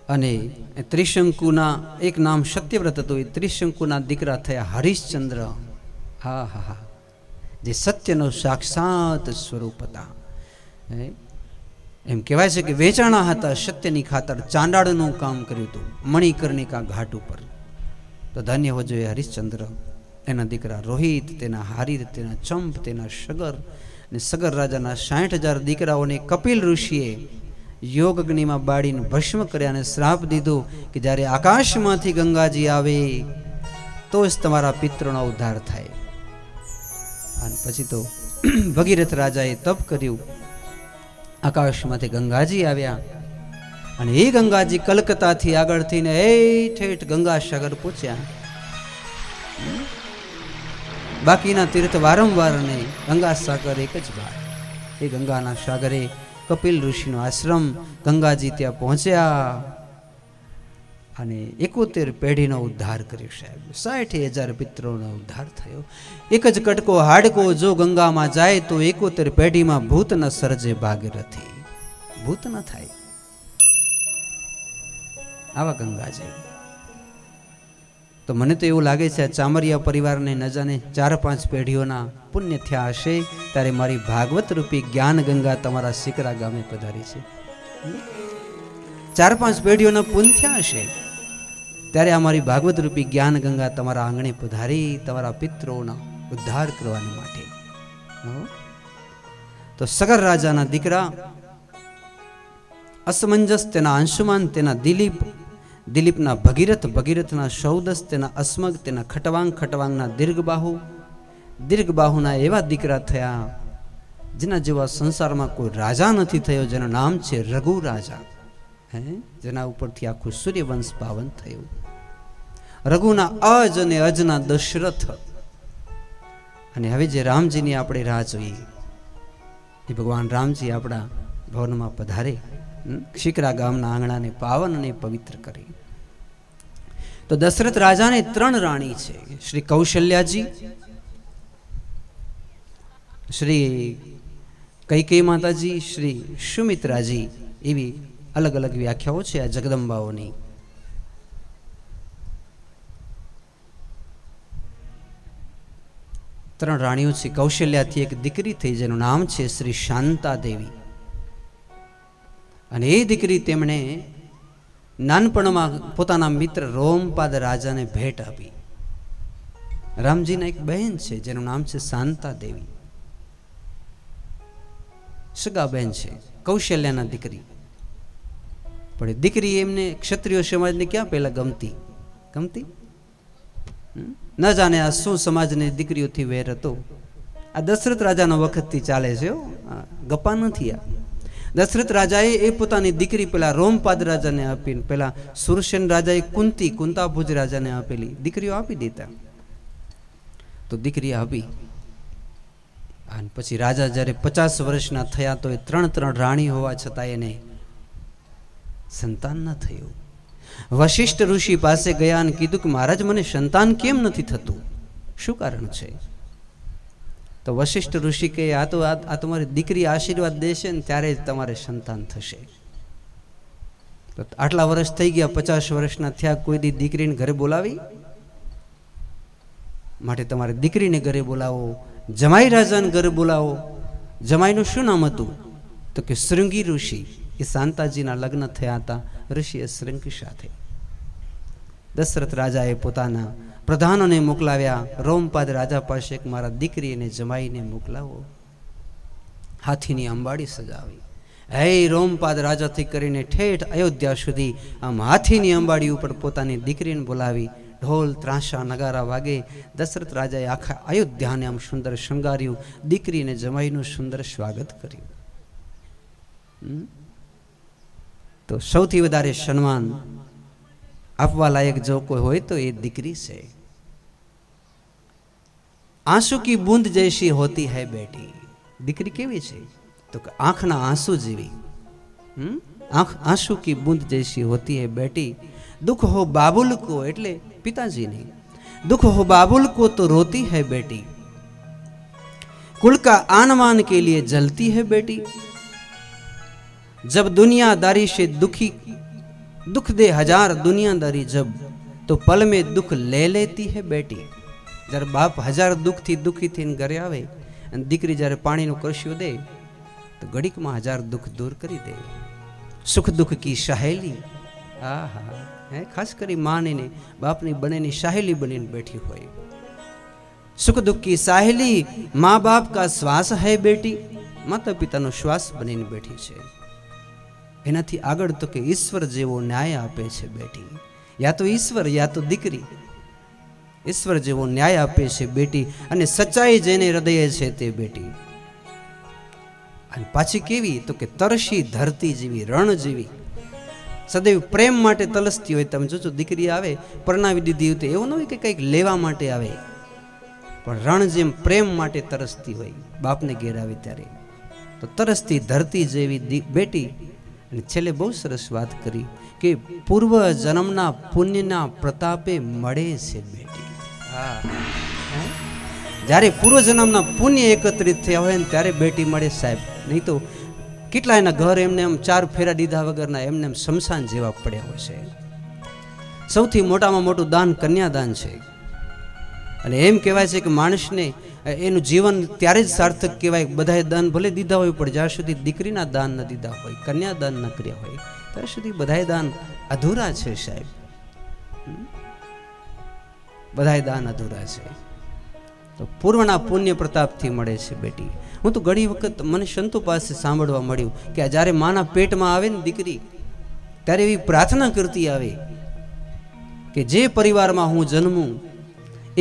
અને ત્રિશંકુના એક નામ સત્યવ્રત હતું. એ ત્રિશંકુના દીકરા થયા હરિશ્ચંદ્ર. હા હા હા, જે સત્યનો સાક્ષાત સ્વરૂપ હતા. એમ કહેવાય છે કે વેચાણા હતા સત્યની ખાતર, ચાંડાળનું કામ કર્યું હતું મણિકર્ણિકા ઘાટ ઉપર. તો ધન્ય હો જોઈએ હરિશ્ચંદ્ર, એના દીકરા રોહિત, તેના હારીર, તેના ચંપ, તેના સગર. અને સગર રાજાના 60,000 દીકરાઓને કપિલ ઋષિએ યોગ અગ્નિમાં બાળીને ભસ્મ કર્યા અને શ્રાપ દીધો કે જ્યારે આકાશમાંથી ગંગાજી આવે તો જ તમારા પિતૃનો ઉદ્ધાર થાય. અને પછી તો ભગીરથ રાજાએ તપ કર્યું, આકાશમાંથી ગંગાજી આવ્યા અને એ ગંગાજી કલકત્તાથી આગળ થઈને ઠેઠ ગંગાસાગર પહોંચ્યા. બાકીના તીર્થ વારંવાર નહીં, ગંગાસાગર એક જ વાર. એ ગંગાના સાગરે કપિલ ઋષિનો આશ્રમ, ગંગાજી ત્યાં પહોંચ્યા અને 71 પેઢીનો ઉદ્ધાર કર્યો. સાહેબ 60,000 પિત્રોનો ઉદ્ધાર થયો. એક જ કટકો હાડકો જો ગંગામાં જાય તો 71 પેઢીમાં ભૂત ન સર્જે ભાગીરથી, ભૂત ન થાય. આવા ગંગાજી. તો મને તો એવું લાગે છે આ ચામરિયા પરિવારને ન જાણે 4-5 પેઢીઓના પુણ્ય થયા હશે ત્યારે મારી ભાગવત રૂપી જ્ઞાન ગંગા તમારા સિકરા ગામે પધારી છે. 4-5 પેઢીઓના પુણ્ય થયા હશે ત્યારે અમારી ભાગવત રૂપી જ્ઞાન ગંગા તમારા આંગણે પધારી તમારા પિત્રોના ઉદ્ધાર કરવાની માટે. તો સગર રાજાના દીકરા અસમંજસ, તેના અંશુમાન, તેના દિલીપ, દિલીપના ભગીરથ, ભગીરથના સૌદસ, તેના અસ્મગ, તેના ખટવાંગ, ખટવાંગના દીર્ઘબાહુ, દીર્ઘબાહુના એવા દીકરા થયા જેના જેવા સંસારમાં કોઈ રાજા નથી થયો, જેનું નામ છે રઘુ રાજા. જેના ઉપરથી આખું સૂર્યવંશ પાવન થયું. રઘુના અજ અને અજના દશરથ. અને હવે જે રામજીની આપણે રાહ જોઈએ એ ભગવાન રામજી આપણા ભવનમાં પધારે, શિકરા ગામના આંગણાને પાવન અને પવિત્ર કરી. તો દશરથ રાજાને 3 રાણી છે, શ્રી કૌશલ્યાજી, શ્રી કૈકેયી માતાજી, શ્રી સુમિત્રાજી. એવી અલગ અલગ વ્યાખ્યાઓ છે આ જગદંબાઓની. ત્રણ રાણીઓ છે. કૌશલ્યાથી એક દીકરી થઈ જેનું નામ છે શ્રી શાંતા દેવી. અને એ દીકરી તેમણે નાનપણમાં પોતાના મિત્ર રોમપાદ રાજાને ભેટ આપી. રામજીના એક બહેન છે જેનું નામ છે શાંતા દેવી, સગા બહેન છે, કૌશલ્યાના દીકરી. પણ દીકરી એમને ક્ષત્રિય સમાજને ક્યાં પહેલા ગમતી ન જાણે આ શું સમાજની દીકરીઓથી વેર હતો. આ દશરથ રાજાનો વખતથી ચાલે છે, ગપ્પા નથી. આ દશરથ રાજાએ એ પોતાની દીકરી પેલા રોમપાદ રાજાને આપી, પેલા સુરસેન રાજાએ કુંતાભુજ રાજાને આપેલી દીકરીઓ આપી દેતા. તો દીકરી આપી અને પછી રાજા જ્યારે 50 વર્ષના થયા તો એ 3 રાણી હોવા છતાં એને સંતાન ન થયું. વશિષ્ઠ ઋષિ પાસે ગયા અને કીધું કે મહારાજ મને સંતાન કેમ નથી થતું, શું કારણ છે? તો વશિષ્ઠ ઋષિ કહે આ તમારી દીકરી આશીર્વાદ દેશે ને ત્યારે જ તમારે સંતાન થશે. તો આટલા વર્ષ થઈ ગયા, 50 વર્ષના થયા, કોઈ દી દીકરીને ઘરે બોલાવી? માટે તમારે દીકરીને ઘરે બોલાવો, જમાઈ રાજાને ઘરે બોલાવો. જમાઈનું શું નામ હતું? તો કે શૃંગી ઋષિ. એ શાંતાજીના લગ્ન થયા હતા ઋષિએ શૃંગી સાથે. દશરથ રાજાએ પોતાના પ્રધાનોને મોકલાવ્યા રોમપાદ રાજા પાસે, મારા દીકરી અને જમાઈને મોકલાવો. હાથીની અંબાડી સજાવી. હે રોમપાદ રાજાથી કરીને ઠેઠ અયોધ્યા સુધી આમ હાથીની અંબાડી ઉપર પોતાની દીકરીને બોલાવી. ઢોલ ત્રાંસા નગારા વાગે. દશરથ રાજાએ આખા અયોધ્યાને આમ સુંદર શણગાર્યું, દીકરીને જમાઈનું સુંદર સ્વાગત કર્યું. તો સૌથી વધારે સન્માન આપવા લાયક જો કોઈ હોય તો એ દીકરી છે. આંસુ કી બૂંદ જૈસી હોતી હૈ બેટી. દીકરી કેવી છે? તો કે આંખના આંસુ જેવી. આંસુ કી બૂંદ જૈસી હોતી હૈ બેટી. દુઃખ હો બાબુલ કો, એટલે પિતાજી નહીં, દુઃખ હો बाबुल को तो रोती है बेटी, कुल का आन मान के लिए जलती है बेटी, जब दुनियादारी से दुखी दुख दे हजार दुनियादारी जब तो पल में दुख ले लेती है बेटी। જ્યારે બાપ હજાર દુઃખથી દુઃખી થઈને ઘરે આવે અને દીકરી જ્યારે પાણીનો કળશિયો દે તો ઘડીકમાં હજાર દુઃખ દૂર કરી દે. સુખ દુઃખ કી સહેલી, હા હા હે, ખાસ કરી માની બાપની બંનેની સહેલી બનીને બેઠી હોય. સુખ દુઃખ કી સહેલી મા બાપ કા શ્વાસ હૈ બેટી, માતા પિતાનો શ્વાસ બનીને બેઠી છે. એનાથી આગળ તો કે ઈશ્વર જેવો ન્યાય આપે છે બેટી. યા તો ઈશ્વર યા તો દીકરી. ઈશ્વર જેવો ન્યાય આપે છે બેટી, અને સચ્ચાઈ જેને હૃદય છે તે બેટી. અને પાછી કેવી તો કે તરસી ધરતી જેવી, રણ જેવી, સદૈવ પ્રેમ માટે તલસતી હોય. તમે જોજો દીકરી આવે પરણાવી દીધી હોય તો એવું ન હોય કે કંઈક લેવા માટે આવે, પણ રણ જેમ પ્રેમ માટે તરસતી હોય. બાપને ઘેર આવે ત્યારે તો તરસતી ધરતી જેવી બેટી. અને છેલ્લે બહુ સરસ વાત કરી કે પૂર્વ જન્મના પુણ્યના પ્રતાપે મળે છે બેટી. જ્યારે પૂર્વ જન્મના પુણ્ય એકત્રિત થયા હોય ને ત્યારે બેટી મળે સાહેબ. નહીં તો કેટલા એના ઘર એમને એમ ચાર ફેરા દીધા વગરના એમને એમ શમશાન જેવા પડ્યા હોય છે. સૌથી મોટામાં મોટું દાન કન્યાદાન છે. અને એમ કહેવાય છે કે માણસને એનું જીવન ત્યારે જ સાર્થક કહેવાય. બધાએ દાન ભલે દીધા હોય, પણ જ્યાં સુધી દીકરીના દાન ન દીધા હોય, કન્યાદાન ન કર્યા હોય, ત્યાં સુધી બધાએ દાન અધૂરા છે સાહેબ. બધાએ દાન અધૂરા છે. તો પૂર્વના પુણ્ય પ્રતાપથી મળે છે બેટી. હું તો ઘણી વખત મને સંતો પાસે સાંભળવા મળ્યું કે જ્યારે માના પેટમાં આવે ને દીકરી, ત્યારે એવી પ્રાર્થના કરતી આવે કે જે પરિવારમાં હું જન્મું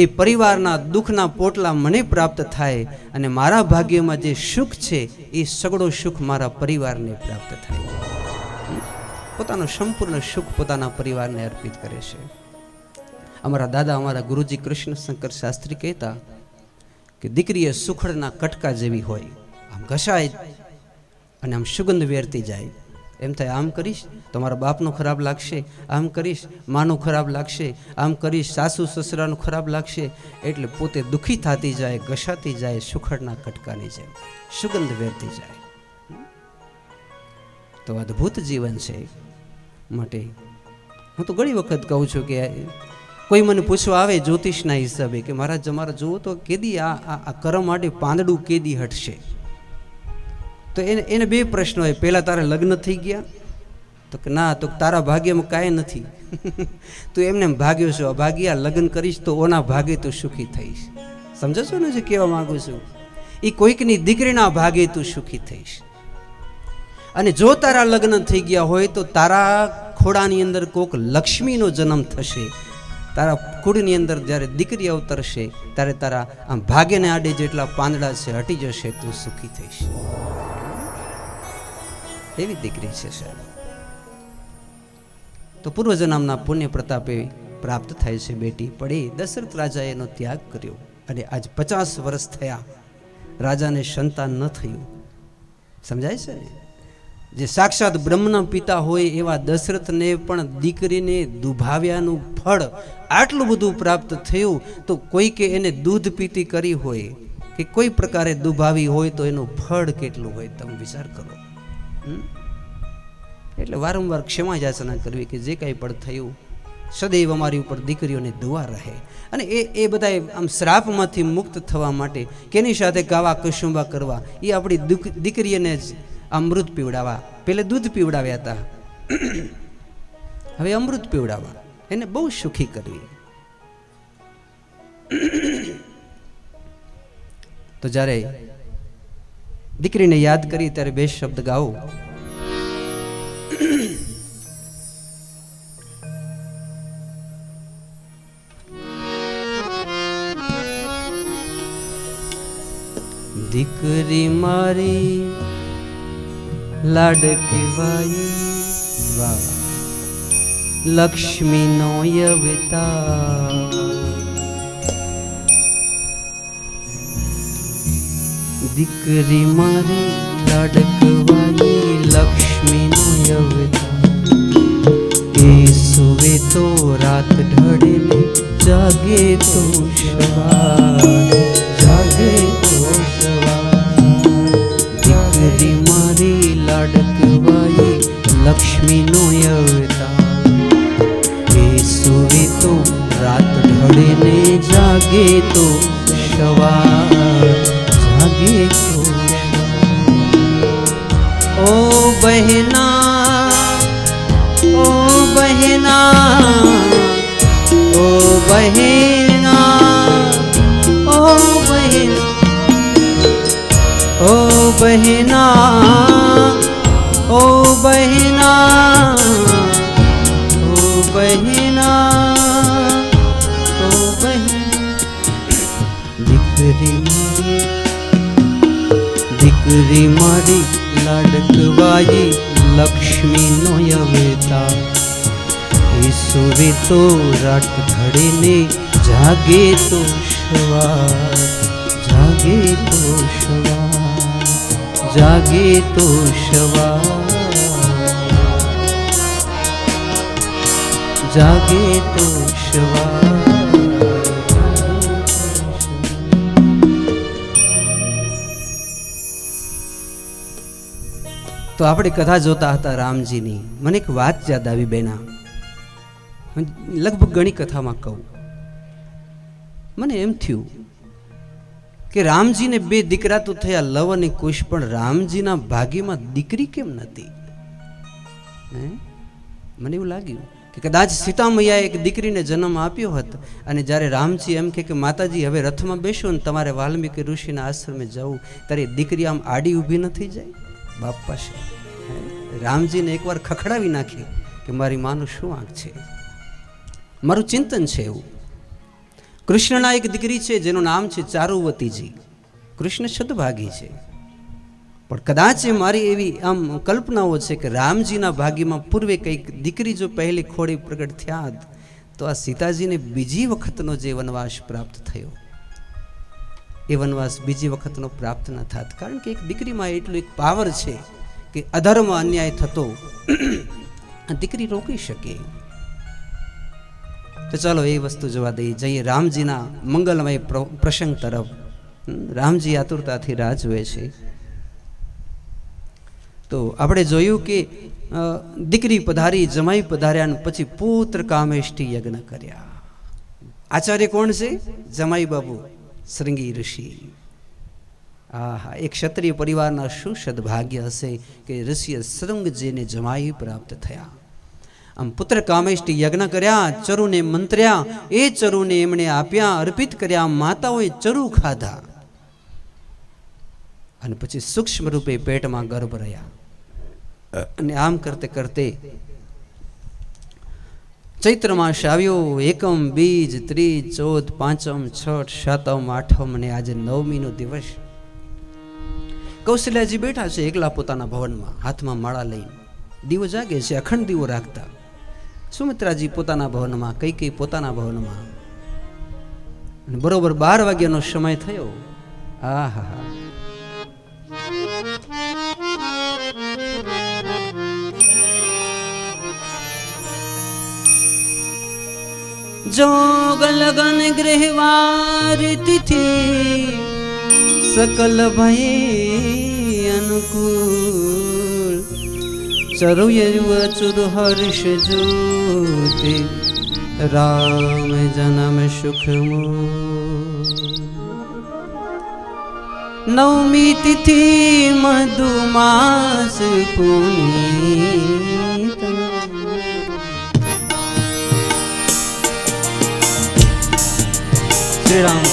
એ પરિવારના દુઃખના પોટલા મને પ્રાપ્ત થાય, અને મારા ભાગ્યમાં જે સુખ છે એ સગળો સુખ મારા પરિવારને પ્રાપ્ત થાય. પોતાનું સંપૂર્ણ સુખ પોતાના પરિવારને અર્પિત કરે છે. અમારા દાદા, અમારા ગુરુજી કૃષ્ણ શંકર શાસ્ત્રી કહેતા કે દીકરી એ સુખડના કટકા જેવી હોય, આમ ઘસાય અને આમ સુગંધ વેરતી જાય. એમ થાય આમ કરીશ તો મારા બાપનો ખરાબ લાગશે, આમ કરીશ માનું ખરાબ લાગશે, આમ કરીશ સાસુ સસરાનું ખરાબ લાગશે. એટલે પોતે દુઃખી થતી જાય, ઘસાતી જાય, સુખડના કટકાની જેમ સુગંધ વેરતી જાય. તો અદ્ભુત જીવન છે. માટે હું તો ઘણી વખત કહું છું કે કોઈ મને પૂછવા આવે જ્યોતિષના હિસાબે કે મારા જુઓ તો કેદી આ કરમ માટે પાંદડું કેદી હટશે, તો એને બે પ્રશ્નો હોય. પહેલાં તારા લગ્ન થઈ ગયા? તો કે ના. તો તારા ભાગ્યમાં કાંઈ નથી, તું એમને ભાગ્યો છો. અભાગ્યા લગ્ન કરીશ તો ઓના ભાગે તું સુખી થઈશ. સમજો છો ને જે કહેવા માગું છું? એ કોઈકની દીકરીના ભાગે તું સુખી થઈશ. અને જો તારા લગ્ન થઈ ગયા હોય તો તારા ખોડાની અંદર કોક લક્ષ્મીનો જન્મ થશે. તારા કુળની અંદર જ્યારે દીકરી અવતરશે ત્યારે તારા આમ ભાગ્યને આડે જેટલા પાંદડા છે હટી જશે, તું સુખી થઈશ. એવી દીકરી છે સાહેબ. તો પૂર્વજન્મના પુણ્ય પ્રતાપે પ્રાપ્ત થાય છે બેટી. પણ એ દશરથ રાજાએ એનો ત્યાગ કર્યો, અને આજ 50 વર્ષ થયા રાજાને સંતાન ન થયું. સમજાય છે ને? જે સાક્ષાત બ્રહ્મના પિતા હોય એવા દશરથને પણ દીકરીને દુભાવ્યાનું ફળ આટલું બધું પ્રાપ્ત થયું. તો કોઈ કે એને દૂધ પીતી કરી હોય કે કોઈ પ્રકારે દુભાવી હોય તો એનું ફળ કેટલું હોય તમે વિચાર કરો. એટલે વારંવાર ક્ષમા યાચના કરવી કે જે કાંઈ પણ થયું સદૈવ અમારી ઉપર દીકરીઓને દુઆ રહે. અને એ બધા આમ શ્રાપમાંથી મુક્ત થવા માટે કેની સાથે ગાવા કશુંબા કરવા, એ આપણી દીકરીઓને જ અમૃત પીવડાવવા. પહેલે દૂધ પીવડાવ્યા હતા, હવે અમૃત પીવડાવવા, એને બહુ સુખી કરવી. તો જ્યારે દીકરીને યાદ કરી ત્યારે બે શબ્દ ગાઓ. દીકરી મારી લાડકી બાઈ, વાહ, લક્ષ્મીનો અવતાર. દીકરી મારી લાડકવાઈ, લક્ષ્મીનો અવતાર. એ સુવે તો રાત ઢળે ને જાગે તો સવાર, જાગે તો સવાર. દીકરી મારી લાડકવાઈ, લક્ષ્મીનો અવતાર. સવાર જાગે તો ઓ બહેના ઓ બહેના ઓ બહેના ઓ બહેના ઓ બહેના ઓ બહેના ઓ બહેના ઓ બહેના દીકરી મારી લાડકવાઈ લક્ષ્મી નો અવતાર ઈસુરે તો રાત ઘડે ને જાગે તો સવાર જાગે તો સવાર જાગે તો સવાર જાગે તો સવાર. તો આપણે કથા જોતા હતા રામજીની. મને એક વાત યાદ આવી બેના, લગભગ ઘણી કથામાં કહું. મને એમ થયું કે રામજીને બે દીકરા તો થયા, લવ અને કુશ, પણ રામજીના ભાગ્યમાં દીકરી કેમ નથી? મને એવું લાગ્યું કે કદાચ સીતા મૈયાએ એક દીકરીને જન્મ આપ્યો હતો, અને જ્યારે રામજી એમ કે માતાજી હવે રથમાં બેસો ને તમારે વાલ્મીકી ઋષિના આશ્રમે જવું, ત્યારે દીકરી આમ આડી ઊભી ન થઈ જાય બાપ પાસે? રામજીને એકવાર ખખડાવી નાખી કે મારી માનું શું આંખ છે, મારું ચિંતન છે એવું. કૃષ્ણના એક દીકરી છે જેનું નામ છે ચારુવતીજી. કૃષ્ણ સદભાગી છે, પણ કદાચ એ મારી એવી આમ કલ્પનાઓ છે કે રામજીના ભાગ્યમાં પૂર્વે કંઈક દીકરી જો પહેલી ખોડી પ્રગટ થયા તો આ સીતાજીને બીજી વખતનો જે વનવાસ પ્રાપ્ત થયો એ વનવાસ બીજી વખતનો પ્રાપ્ત ન થાત. કારણ કે એક દીકરીમાં એટલું એક પાવર છે કે અધર્મ અન્યાય થતો દીકરી રોકી શકે. તો ચાલો એ વસ્તુ જોવા દઈએ, જઈએ રામજીના મંગલમય પ્રસંગ તરફ. રામજી આતુરતાથી રાહ જુએ છે. તો આપણે જોયું કે દીકરી પધારી, જમાઈ પધાર્યા, પછી પુત્ર કામેષ્ટિ યજ્ઞ કર્યા. આચાર્ય કોણ છે? જમાઈ બાબુ શ્રૃંગી ઋષિ. આહા, એક ક્ષત્રિય પરિવારના શું સદભાગ્ય હશે કે ઋષિએ શૃંગજીને જમાઈ પ્રાપ્ત થયા. આમ પુત્ર કામેષ્ટિ યજ્ઞ કર્યા, ચરુને મંત્ર્યા, એ ચરુને એમણે આપ્યા, અર્પિત કર્યા. માતાઓએ ચરુ ખાધા અને પછી સૂક્ષ્મ રૂપે પેટમાં ગર્ભ રહ્યા. અને આમ કરતે કરતે ચૈત્ર માસ આવ્યો. એકમ, બીજ, ત્રીજ, ચોથ, પાંચમ, છઠ, સાતમ, આઠમ અને આજે નવમીનો દિવસ. કૌશલ્યાજી બેઠા છે એકલા પોતાના ભવનમાં, હાથમાં માળા લઈને. દીવો જાગે છે, અખંડ દીવો રાખતા. સુમિત્રાજી પોતાના ભવનમાં, કૈકેયી પોતાના ભવનમાં. બરોબર 12 વાગ્યાનો સમય થયો. આહા, જોગ લગન ગૃહવાર તિથિ सकल भय अनुकूल चरुयचुर हर्ष ज्योति राम जन्म सुख नवमी तिथि मधुमास पुनीत श्री राम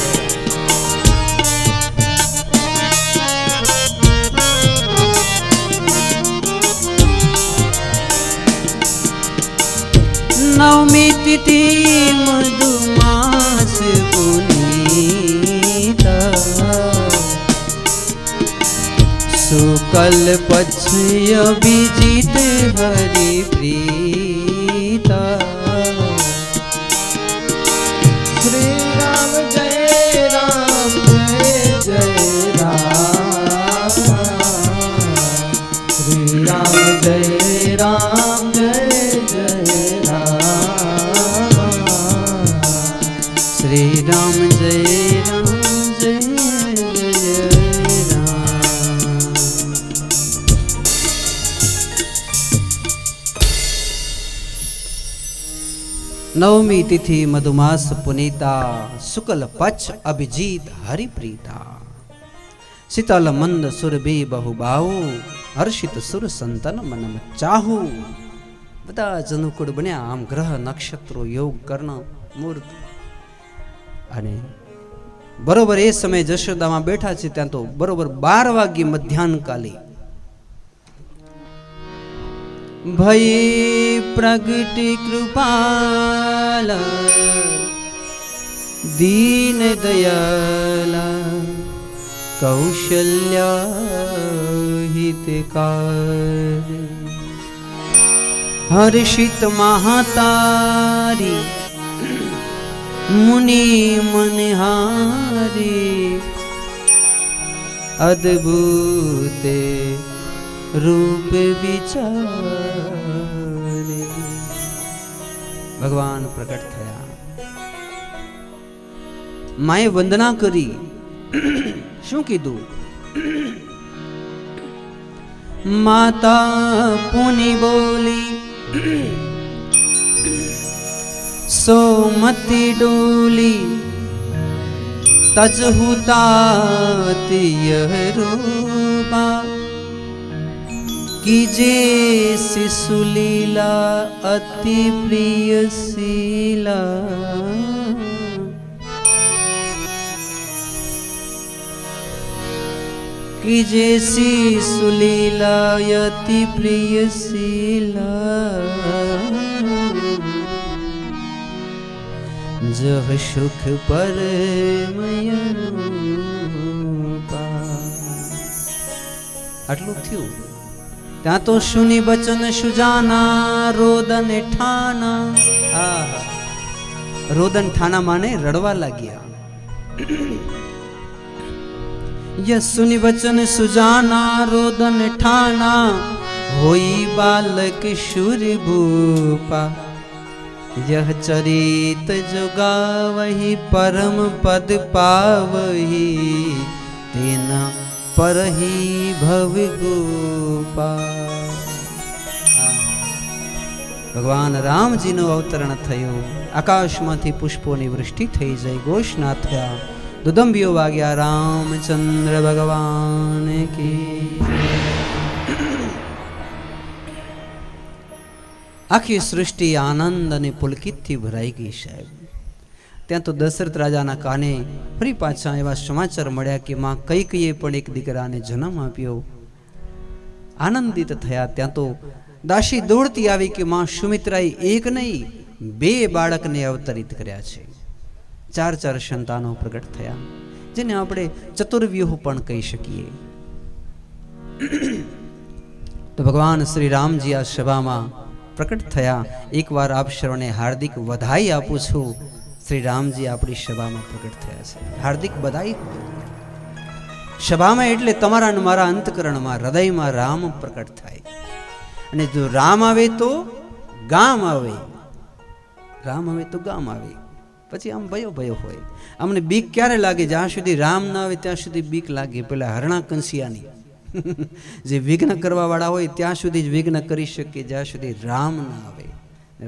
नवमी तिथि मधुमास पुनीता शुक्ल पक्ष अभिजीत हरि प्रीता श्री राम जय राम जय जय राम श्री राम जय राम जय जय श्री राम जय राम जय जय राम। नवमी तिथि मधुमास पुनीता शुक्ल पक्ष अभिजीत हरिप्रीता शीतल मंद सुरभि बहुबाहु हर्षित सुर संतन मनम चाहु બધા જ અનુકૂળ બન્યા આમ ગ્રહ નક્ષત્રો યોગ કર્ણ મૂર્ત અને બરોબર એ સમયે જશોદામાં બેઠા છે ત્યાં તો બરોબર 12 વાગ્યે મધ્યાહન કાલે ભય પ્રગટ કૃપાલ દીન દયાલા કૌશલ્ય हितकार हर्षित महातारी मुनि मनहारी अद्भुत रूप विचारे भगवान प्रकट थया माए वंदना करी शू कीधु माता पुनि बोली सोमती डोली तजहुतातिय रूपा कीजे शिशुलीला अति प्रिय शीला कीजे शिशुलीला अति प्रिय शीला जह सुख पर आटलू थयु त्या तो सुनी बचन सुजाना रोदन ठाना रोदन ठाना माने रड़वा लाग्या सुनि वचन सुजाना रोदन ठाना होई बालक शूर भूपा यह चरित जो गावही परम पद पावही तेना पर ही भव गोपा भगवान रामजी नो अवतरण थयो आकाश मांथी पुष्पोनी वृष्टि थई जय घोषणा थया दुदंबियो वाग्या रामचंद्र भगवान की आखी सृष्टि आनंद अने पुलकितथी भराई गई साहेब त्या तो दशरथ राजाना काने फरी पाछा एवा समाचार मळ्या कि मां कैकेयीए पण एक दीकराने जन्म आप्यो आनंदित थया त्या तो दासी दौड़ती आवी कि मां सुमित्राए एक नहीं 2 बाळकने अवतरित कर्या छे 4 संतानो प्रकट थया जेने आपणे चतुर्व्यूह पण कही शकीए तो भगवान श्री रामजी आ सभा में प्रकट थया एक बार आप सर्वने हार्दिक बधाई आपू छू श्री रामजी आपणी सभा में प्रकट थया छे हार्दिक बधाई सभा में एटले तमारा ने मारा अंतकरण में हृदय में राम प्रकट थाय अने जो राम आवे तो गाम आवे राम आवे तो गाम आवे पछी आम भयो भयो होय अमने बीक क्यारे लागे ज्यां सुधी राम ना आवे त्यां सुधी बीक लागे पेला हरणा कंसियानी जे विघ्न करवा वाळा होय त्यां सुधी ज विघ्न करी शके ज्यां सुधी राम ना आवे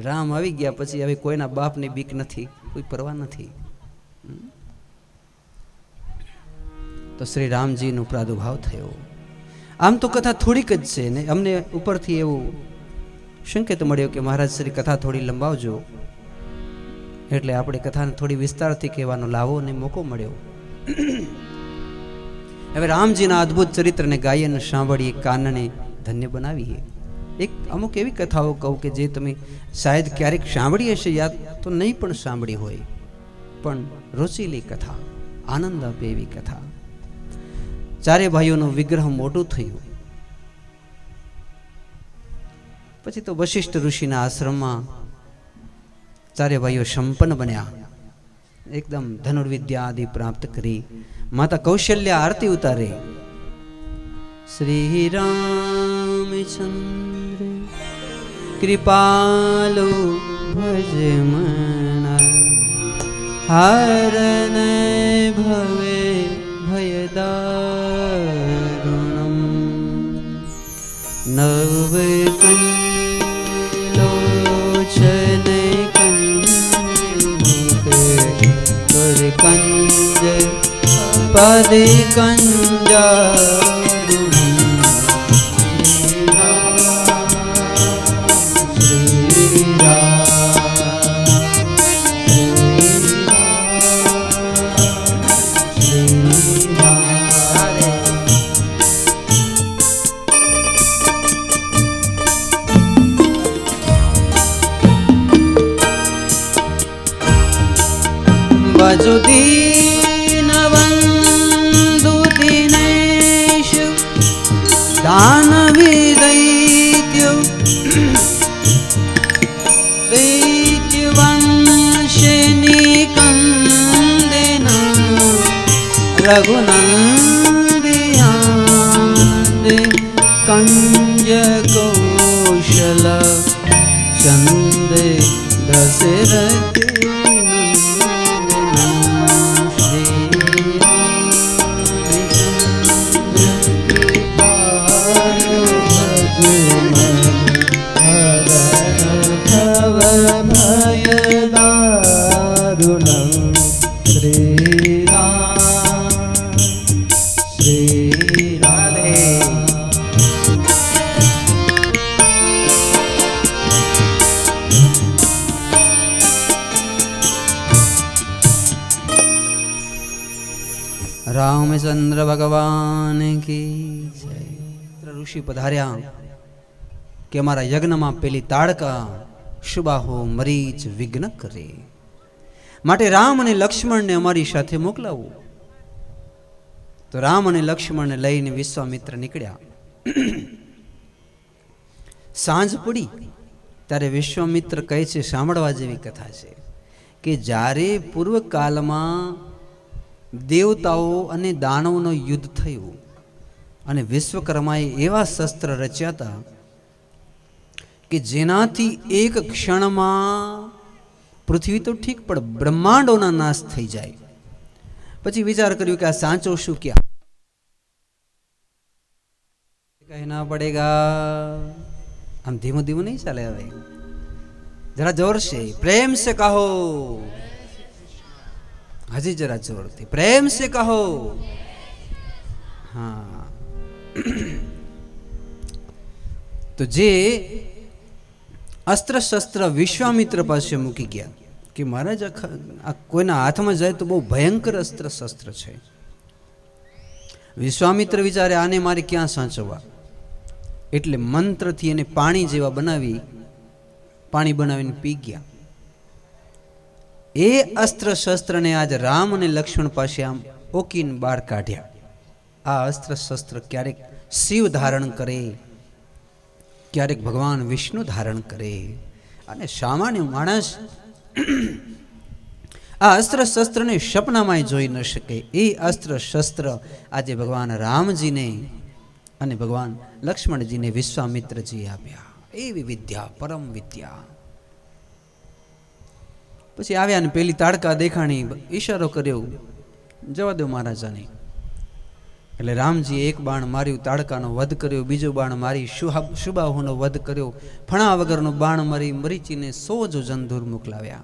राम आवी गया पछी हवे कोईना बापने बीक नथी कोई परवा नथी तो श्री रामजी नो प्रादुर्भाव थयो आम तो कथा थोड़ीक ज छे ने अमने उपरथी एवो संकेत मळ्यो के महाराज श्री कथा थोड़ी लंबावजो એટલે આપણે કથાને થોડી વિસ્તારથી કહેવાનો લાવો અને મોકો મળ્યો હવે રામજીના અદ્ભુત ચરિત્રને ગાયન સાંભળીએ કાનને ધન્ય બનાવીએ એક અમુક એવી કથાઓ કહું કે જે તમે શાયદ ક્યારેક સાંભળી હશે યાદ તો નહીં પણ સાંભળી હોય પણ રોચીલી કથા આનંદ આપે એવી કથા ચારે ભાઈઓનું વિગ્રહ મોટું થયું પછી તો વશિષ્ઠ ઋષિના આશ્રમમાં चारे भाइयों संपन्न बन्या एकदम धनुर्विद्या आदि प्राप्त करी माता कौशल्या आरती उतारे श्री रामचंद्र कृपालो भजमना हरन भवे भयदारुणम नव लोचन पदे कंजारुणं भजो दीनबन्धु दीनेषु दानविदैत्यो दैत्यवंशनिकन्देन रघुनन्दियान्दे कंजकौशल चन्दे दशरथे रामचंद्र भगवान की जय। ऋषि पधार्या कि अमारा यज्ञ में पेली ताड़का शुबाहो मरीच विघ्न करे माटे राम ने लक्ष्मण ने अमारी साथे मोकलावो। तो राम ने लक्ष्मण ने लईने विश्वामित्र निकळ्या। सांज पड़ी त्यारे विश्वामित्र कहे छे सांभळवा जेवी कथा छे कि जारे पूर्व काल में देवताओ अने दानवनो युद्ध थयुं अने विश्वकर्माए एवा शस्त्र रच्या था कि जेनाथी एक क्षण में पृथ्वी तो ठीक पण ब्रह्मांडोना नाश थई जाय। पछी विचार कर्यो कि आ साचो शुं क्या कहना पड़ेगा। हम धीमो धीमो नहीं चले, हवे जरा जोर से प्रेम से कहो, हजी जरा जोर थी प्रेम से कहो। हाँ तो जे अस्त्र शस्त्र विश्वामित्र पासे मूकी गया कि महाराज कोईना हाथ में जाए तो बहुत भयंकर अस्त्र शस्त्र है। विश्वामित्र विचारे आने मारे क्या साचवा एटले मंत्र थी एने पाणी जेवा बनावी पाणी बनावीने पी गया। ए अस्त्र शस्त्र ने आज राम ने लक्ष्मण पासे आम ओकीन बार काढ्या। आ अस्त्र शस्त्र क्यारेक शिव धारण करे, क्यारेक भगवान विष्णु धारण करे अने सामान्य माणस आ अस्त्र शस्त्र ने सपना में जोई न सके। ए अस्त्र शस्त्र आज भगवान रामजी ने अने भगवान लक्ष्मण जी ने विश्वामित्र जी आप्या। एवी विद्या परम विद्या। पछी आव्या ने पेली ताड़का देखाणी इशारो कर्यो जवा दो महाराजाने। એટલે રામજી એક બાણ માર્યું તાડકાનો વધ કર્યો, બીજો બાણ મારી શુબાહોનો વધ કર્યો, ફણા વગરનો બાણ મારી મરીચીને 100 જોજન દૂર મોકલાવ્યા।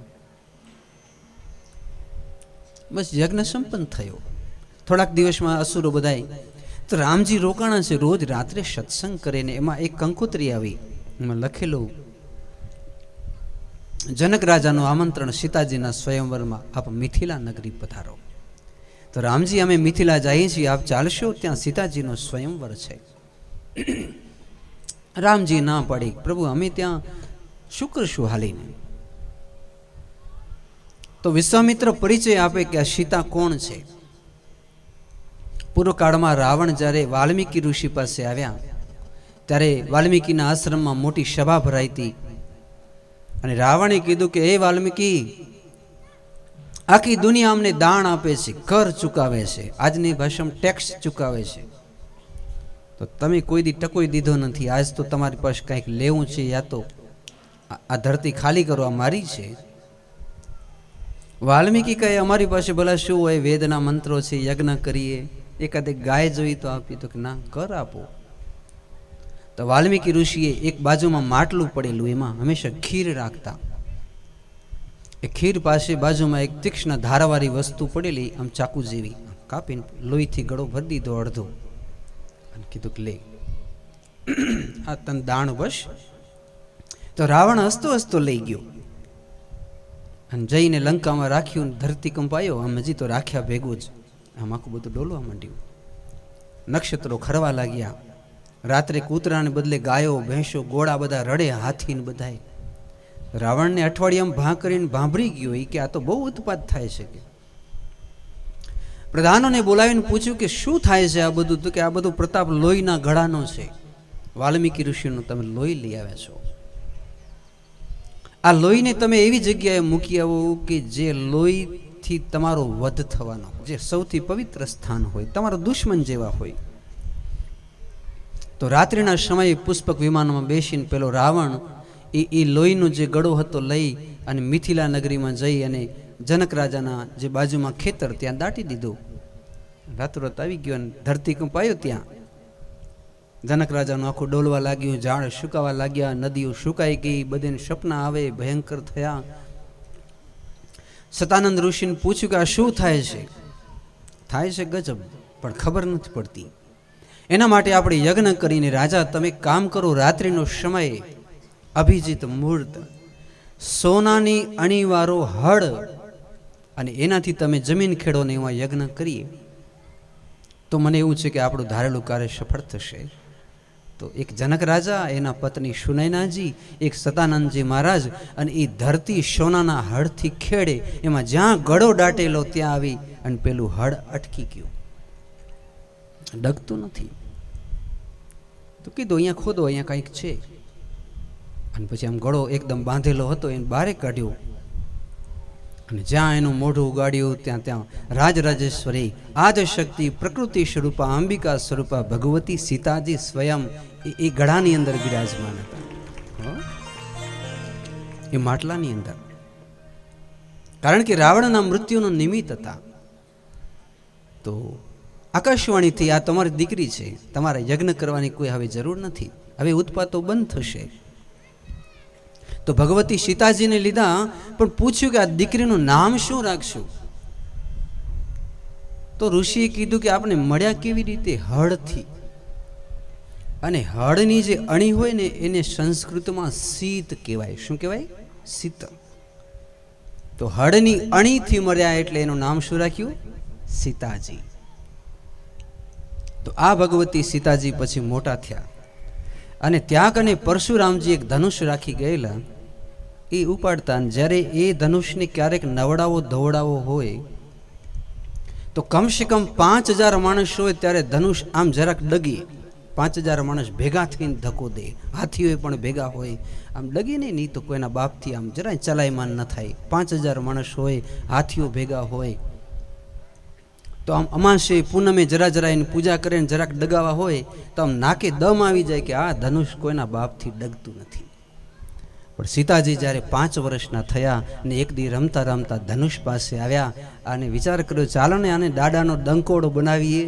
બસ યજ્ઞ સંપન્ન થયો। થોડાક દિવસમાં અસુરો બધાય તો રામજી રોકાણા છે, રોજ રાત્રે સત્સંગ કરે ને એમાં એક કંકોત્રી આવી, એમાં લખેલું जनक राजाનું आमंत्रण सीताजीના स्वयंवરમાં आप मिथिला नगरी पधारो। तो रामजी अमे मिथिला जाइए छीए, आप चालशो त्यां सीताजीनो स्वयंवर छे। रामजी ना पड़ी, प्रभु अमे त्यां शुं करशुं हालीने। तो विश्वामित्र परिचय आपे कि आ सीता कोण छे। पूर्व काळमां रावण ज्यारे वाल्मीकि ऋषि पासे आव्या त्यारे वाल्मीकिना आश्रममां मोटी सभा भराई हती અને રાવણે કીધું કે એ વાલ્મીકી આખી દુનિયા અમને દાન આપે છે, કર ચૂકવે છે, આજની ભાષામાં ટેક્સ ચૂકવે છે, તો તમે કોઈ દી ટકોઈ દીધો નથી। આજ તો તમારી પાસે કંઈક લેવું છે, યા તો આ ધરતી ખાલી કરવા મારી છે। વાલ્મીકી કહે અમારી પાસે ભલા શું હોય, વેદના મંત્રો છે, યજ્ઞ કરીએ, એકાદે ગાય જોઈ તો આપી, તો કે ના કર આપો। तो वाल्मीकि ऋषिए एक बाजू में માટલું પડેલું, એમાં હંમેશા ખીર રાખતા। એ ખીર પાસે બાજુમાં એક તીક્ષ્ણ ધારવાળી વસ્તુ પડેલી, આમ ચાકુ જેવી, કાપીને લોહીથી ગળો ભરી દીધો અડધો, અને કીધું કે લે આ તને દાણ બસ. તો રાવણ હસતો હસતો લઈ ગયો અને જઈને લંકામાં રાખ્યું. ધરતી કંપાયો, આમ હજી તો રાખ્યા ભેગું જ આમ આખું બધું ડોલવા માંડ્યું. નક્ષત્રો ખરવા લાગ્યા. રાત્રે કૂતરાને બદલે ગાયો ભેંસો ઘોડા બધા રડે, હાથીને બધાય. રાવણને અઠવાડિયામાં ભા કરીને ભાંભરી ગયો એ કે આ તો બહુ ઉત્પાત થાય છે. કે પ્રધાનોને બોલાવીને પૂછ્યું કે શું થાય છે આ બધું? તો કે આ બધું પ્રતાપ લોહીના ગળાનો છે. વાલ્મીકી ઋષિનું તમે લોહી લઈ આવ્યા છો. આ લોહીને તમે એવી જગ્યાએ મૂકી આવો કે જે લોહીથી તમારો વધ થવાનો, જે સૌથી પવિત્ર સ્થાન હોય, તમારો દુશ્મન જેવા હોય. તો રાત્રિના સમયે પુષ્પક વિમાનમાં બેસીને પેલો રાવણ એ લોહીનો જે ગળો હતો લઈ અને મિથિલા નગરીમાં જઈ અને જનક રાજાના જે બાજુમાં ખેતર ત્યાં દાટી દીધું. રાતોરાત આવી ગયો અને ધરતી કંપાયો. ત્યાં જનક રાજાનું આખું ડોલવા લાગ્યું, ઝાડ સુકાવા લાગ્યા, નદીઓ સુકાઈ ગઈ, બધાને સપના આવે, ભયંકર થયા. સતાનંદ ઋષિને પૂછ્યું કે આ શું થાય છે? થાય છે ગજબ, પણ ખબર નથી પડતી. એના માટે આપણે યજ્ઞ કરીને, રાજા તમે કામ કરો, રાત્રિનો સમય અભિજીત મુહૂર્ત, સોનાની અણીવાળો હળ અને એનાથી તમે જમીન ખેડો ને એમાં યજ્ઞ કરીએ તો મને એવું છે કે આપણું ધારેલું કાર્ય સફળ થશે. તો એક જનક રાજા, એના પત્ની સુનયનાજી, એક સતાનંદજી મહારાજ, અને એ ધરતી સોનાના હળથી ખેડે. એમાં જ્યાં ગળો દાટેલો ત્યાં આવી અને પેલું હળ અટકી ગયું, ડગતું નથી. તો કીધું અહીંયા ખોદો, અહીંયા કંઈક છે. અને પછી આમ ગળો એકદમ બાંધેલો હતો એને બહાર કાઢ્યો અને જ્યાં એનું મોઢું ઉગાડ્યું ત્યાં રાજરાજેશ્વરી, આદશક્તિ, પ્રકૃતિ સ્વરૂપા, અંબિકા સ્વરૂપા ભગવતી સીતાજી સ્વયં એ ગળાની અંદર બિરાજમાન હતા, એ માટલાની અંદર. કારણ કે રાવણના મૃત્યુનું નિમિત્ત હતા. તો આકાશવાણીથી આ તમારી દીકરી છે, તમારે યજ્ઞ કરવાની કોઈ હવે જરૂર નથી, હવે ઉત્પાતો બંધ થશે. તો ભગવતી સીતાજીને લીધા, પણ પૂછ્યું કે આ દીકરીનું નામ શું રાખશું? તો ઋષિએ કીધું કે આપણે મળ્યા કેવી રીતે? હળથી. અને હળની જે અણી હોય ને એને સંસ્કૃતમાં શીત કહેવાય. શું કહેવાય? શીત. તો હળની અણીથી મળ્યા એટલે એનું નામ શું રાખ્યું? સીતાજી. તો આ ભગવતી સીતાજી પછી મોટા થયા અને ત્યાં કને પરશુરામજી એક ધનુષ રાખી ગયેલા. એ ઉપાડતા, જ્યારે એ ધનુષને ક્યારેક નવડાવો ધોવડાવો હોય તો કમસે કમ 5000 માણસ હોય ત્યારે ધનુષ આમ જરાક ડગી. 5000 માણસ ભેગા થઈને ધક્કો દે, હાથીઓ પણ ભેગા હોય, આમ ડગી નહીં તો કોઈના બાપથી આમ જરાય ચલાયમાન ન થાય. 5000 માણસ હોય, હાથીઓ ભેગા હોય તો આમ અમાસે પૂનમે જરા એની પૂજા કરે ને જરાક ડગાવા હોય તો આમ નાકે દમ આવી જાય કે આ ધનુષ કોઈના બાપથી ડગતું નથી. પણ સીતાજી જ્યારે 5 વર્ષના થયા ને એક દી રમતા રમતા ધનુષ પાસે આવ્યા અને વિચાર કર્યો ચાલો ને આને દાડાનો ડંકોડો બનાવીએ.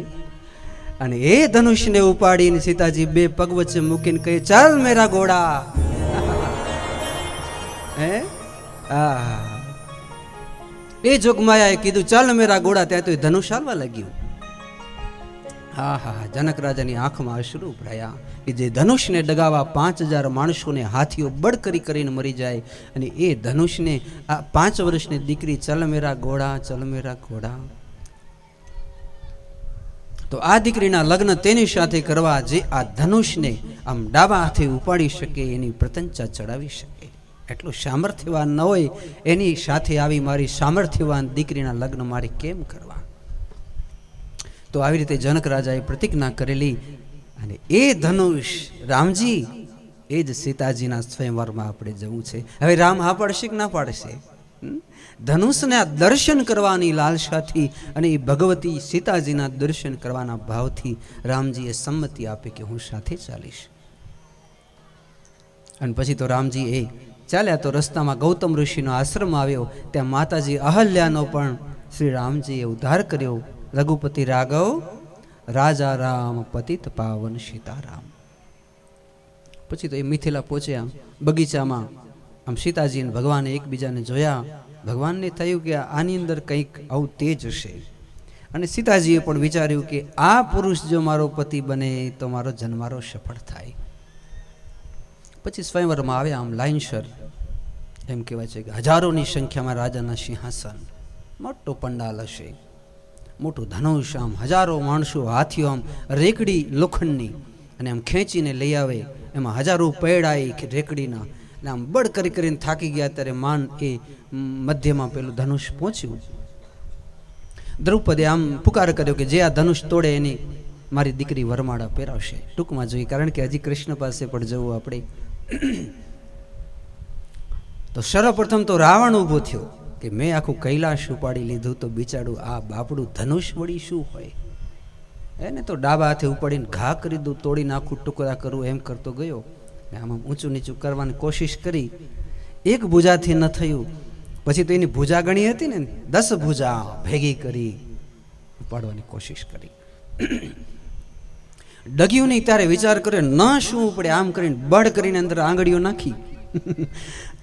અને એ ધનુષને ઉપાડીને સીતાજી 2 પગ વચ્ચે મૂકીને કહે ચાલ મેરા ઘોડા. હે એ જોગમાયાએ કીધું ચાલ મેરા ઘોડા, ત્યાં તો એ ધનુષ ચાલવા લાગ્યું. હા હા, જનક રાજાની આંખમાં અશ્રુ ભરાયા કે જે ધનુષને ડગાવા 5000 માણસોને હાથીઓ બળ કરીને મરી જાય અને એ ધનુષને આ 5 વર્ષની દીકરી ચલ મેરા ઘોડા, ચલ મેરા ઘોડા. તો આ દીકરીના લગ્ન તેની સાથે કરવા જે આ ધનુષને આમ ડાબા હાથે ઉપાડી શકે, એની પ્રતંચા ચડાવી શકે, એટલું સામર્થ્યવાન ન હોય એની સાથે આવી મારી સામર્થ્યવાન દીકરીના લગ્ન મારે કેમ કરવા? તો આવી રીતે જનક રાજાએ પ્રતિજ્ઞા કરેલી અને એ ધનુષ રામજી એ જ સીતાજીના સ્વયંવરમાં આપણે જવું છે. હવે રામ હા પાડશે કે ના પાડશે? ધનુષને દર્શન કરવાની લાલસાથી અને એ ભગવતી સીતાજીના દર્શન કરવાના ભાવથી રામજીએ સંમતિ આપી કે હું સાથે ચાલીશ. અને પછી તો રામજી એ ચાલ્યા. તો રસ્તામાં ગૌતમ ઋષિનો આશ્રમ આવ્યો, ત્યાં માતાજી અહલ્યાનો પણ શ્રી રામજીએ ઉદ્ધાર કર્યો. રઘુપતિ રાઘવ રાજા રામ પતિત પાવન સીતારામ. પછી તો એ મિથિલા પહોંચ્યા. બગીચામાં આમ સીતાજી અને ભગવાને એકબીજાને જોયા. ભગવાનને થયું કે આની અંદર કંઈક આવું તેજ હશે. અને સીતાજીએ પણ વિચાર્યું કે આ પુરુષ જો મારો પતિ બને તો મારો જન્મારો સફળ થાય. પછી સ્વયંવરમાં આવ્યા. આમ લાઈનસર એમ કહેવાય છે કે હજારોની સંખ્યામાં રાજાના સિંહાસન, મોટો પંડાલ હશે, મોટું ધનુષ, આમ હજારો માણસો, હાથીઓ આમ રેકડી લોખંડની અને આમ ખેંચીને લઈ આવે. એમાં હજારો પૈડા રેકડીના, એટલે આમ બળ કરી કરીને થાકી ગયા. ત્યારે માન એ મધ્યમાં પેલું ધનુષ પહોંચ્યું. દ્રૌપદે આમ પુકાર કર્યો કે જે આ ધનુષ તોડે એની મારી દીકરી વરમાળા પહેરાવશે. ટૂંકમાં જોઈએ, કારણ કે હજી કૃષ્ણ પાસે પણ જવું આપણે. તો સર્વપ્રથમ તો રાવણ ઊભો થયો કે મેં આખું કૈલાશ ઉપાડી લીધું, તો બિચારું આ બાપડું ધનુષ વળી શું હોય? એને તો ડાબા હાથે ઉપાડીને ઘા કરી દઉં, તોડી નાખું, ટુકડા કરું, એમ કરતો ગયો. આમ ઊંચું નીચું કરવાની કોશિશ કરી, એક ભુજાથી ન થયું. પછી તો એની ભુજા ગણી હતી ને, 10 ભુજા ભેગી કરી ઉપાડવાની કોશિશ કરી. ડગ્યું નહીં. ત્યારે વિચાર કર્યો ન શું પડે, આમ કરીને બળ કરીને અંદર આંગળીઓ નાખી.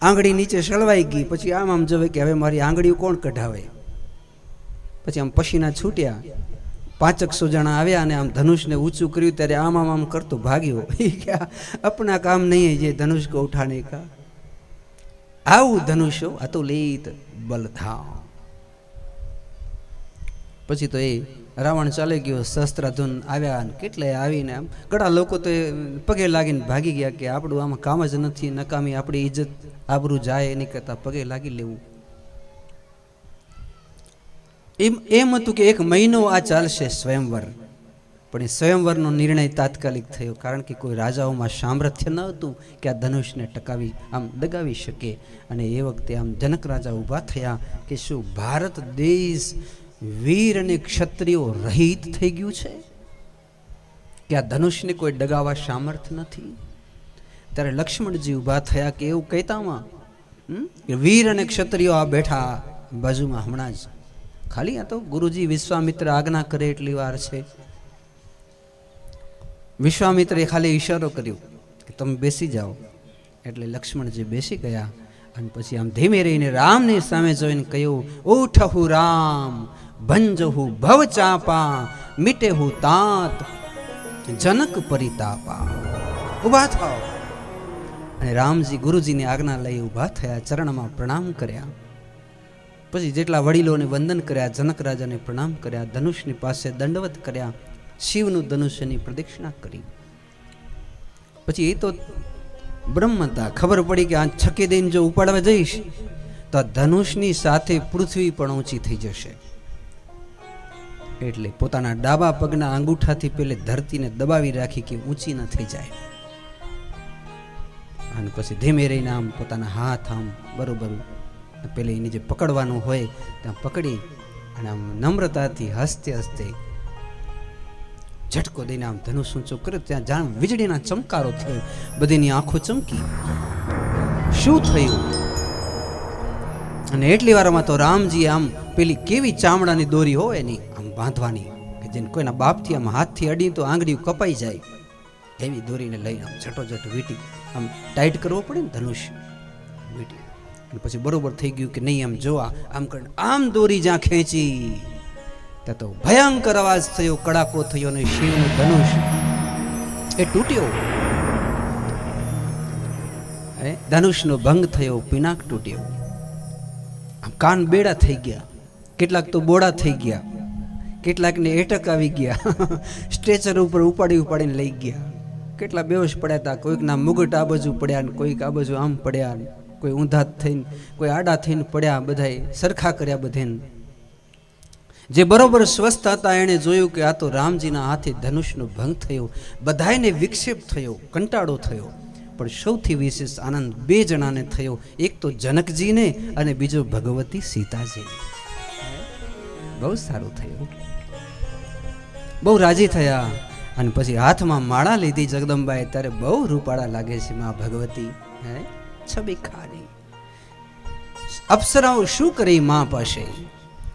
આંગળી નીચે સળવાઈ ગઈ. પછી આમ આમ જોવે કે હવે મારી આંગળીઓ કોણ કઢાવે. પછી આમ પસીના છૂટ્યા. 500 જણા આવ્યા અને આમ ધનુષને ઊંચું કર્યું. ત્યારે આમ આમ આમ કરતો ભાગ્યો. અપના કામ નહીં જે ધનુષ કો ઉઠાને કા. આવું ધનુષો અતુલિત બલધામ. પછી તો એ રાવણ ચાલી ગયો. શસ્ત્રાધુન આવ્યા, કેટલાય આવીને આમ ઘણા લોકો તો પગે લાગીને ભાગી ગયા કે આપણું આમાં કામ જ નથી, નકામી આપણી ઇજ્જત આબરૂ જાય એની કરતા પગે લાગી લેવું. એમ હતું કે 1 મહિનો આ ચાલશે સ્વયંવર. પણ એ સ્વયંવરનો નિર્ણય તાત્કાલિક થયો, કારણ કે કોઈ રાજાઓમાં સામર્થ્ય ન હતું કે આ ધનુષને ટકાવી આમ દગાવી શકે. અને એ વખતે આમ જનક રાજા ઊભા થયા કે શું ભારત દેશ વીર અને ક્ષત્રિયો રહિત થઈ ગયું છે કે આ ધનુષને કોઈ ડગાવવા સામર્થ્ય નથી? ત્યારે લક્ષ્મણજી ઊભા થયા કે એવું કહેતામાં વીર અને ક્ષત્રિયો આ બેઠા બાજુમાં હમણાં જ. ખાલી આ તો ગુરુજી વિશ્વામિત્ર આજ્ઞા કરે એટલી વાર છે. વિશ્વામિત્રે ખાલી ઈશારો કર્યો કે તમે બેસી જાઓ. એટલે લક્ષ્મણજી બેસી ગયા. અને પછી આમ ધીમે રહીને રામની સામે જોઈને કહ્યું, ઉઠહુ રામ ભંજહુ ભવ ચાપા, મિટેહુ તાત જનક પરિતાપા. ઉભા થાઓ. અને રામજી ગુરુજીની આજ્ઞા લઈ ઊભા થયા, ચરણમાં પ્રણામ કર્યા. પછી જેટલા વડીલોને વંદન કર્યા, જનક રાજાને પ્રણામ કર્યા, ધનુષની પાસે દંડવત કર્યા, શિવનું ધનુષ્યની પ્રદક્ષિણા કરી. પછી એ તો બ્રહ્મ હતા. ખબર પડી કે આ છકે દઈને જો ઉપાડવા જઈશ તો આ ધનુષની સાથે પૃથ્વી પણ ઊંચી થઈ જશે. એટલે પોતાના ડાબા પગના અંગૂઠાથી પેલે ધરતીને દબાવી રાખી કે ઊંચી ન થઈ જાય. અને પછી ધીમે રહીને આમ પોતાના હાથ આમ બરોબર પેલે એની જે પકડવાનું હોય ત્યાં પકડી અને આમ નમ્રતાથી હસતે હસતે ઝટકો દઈને આમ ધનુષ ઊંચો કર્યો. ત્યાં જાણ વીજળીના ચમકારો થયો, બધીની આંખો ચમકી. શું થયું? અને એટલી વારમાં તો રામજી આમ પેલી કેવી ચામડાની દોરી હોય એની આમ બાંધવાની, કે જેને કોઈના બાપથી આમ હાથથી અડી તો આંગળીઓ કપાઈ જાય એવી દોરીને લઈને આમ ઝટોઝટ વીટી આમ ટાઈટ કરવો પડે ને ધનુષ વીટી. અને પછી બરોબર થઈ ગયું કે નહીં, આમ જોવા આમ કરીને આમ દોરી જ્યાં ખેંચી ત્યાં તો ભયંકર અવાજ થયો, કડાકો થયો અને શિવનું ધનુષ એ તૂટ્યો. ધનુષનો ભંગ થયો, પિનાક તૂટ્યો. આમ કાન બેડા થઈ ગયા, કેટલાક તો બોડા થઈ ગયા, કેટલાકને એટક આવી ગયા, સ્ટ્રેચર ઉપર ઉપાડીને લઈ ગયા. કેટલા બેહોશ પડ્યા હતા, કોઈકના મુગટ આ બાજુ પડ્યા ને કોઈક આ બાજુ આમ પડ્યા, કોઈ ઊંધા થઈને કોઈ આડા થઈને પડ્યા, બધાએ સરખા કર્યા બધાને. જે બરોબર સ્વસ્થ હતા એણે જોયું કે આ તો રામજીના હાથે ધનુષનો ભંગ થયો. બધાને વિક્ષેપ થયો, કંટાળો થયો. પણ સૌથી વિશેષ આનંદ 2 જણાને થયો, એક તો જનકજીને અને બીજો ભગવતી સીતાજીને. બહુ સારું થયું, બહુ રાજી થયા. અને પછી હાથમાં માળા લીધી જગદંબાએ. ત્યારે બહુ રૂપાળા લાગે છે માં ભગવતી, છબી ખાની. અપ્સરાઓ શું કરી માં પાસે?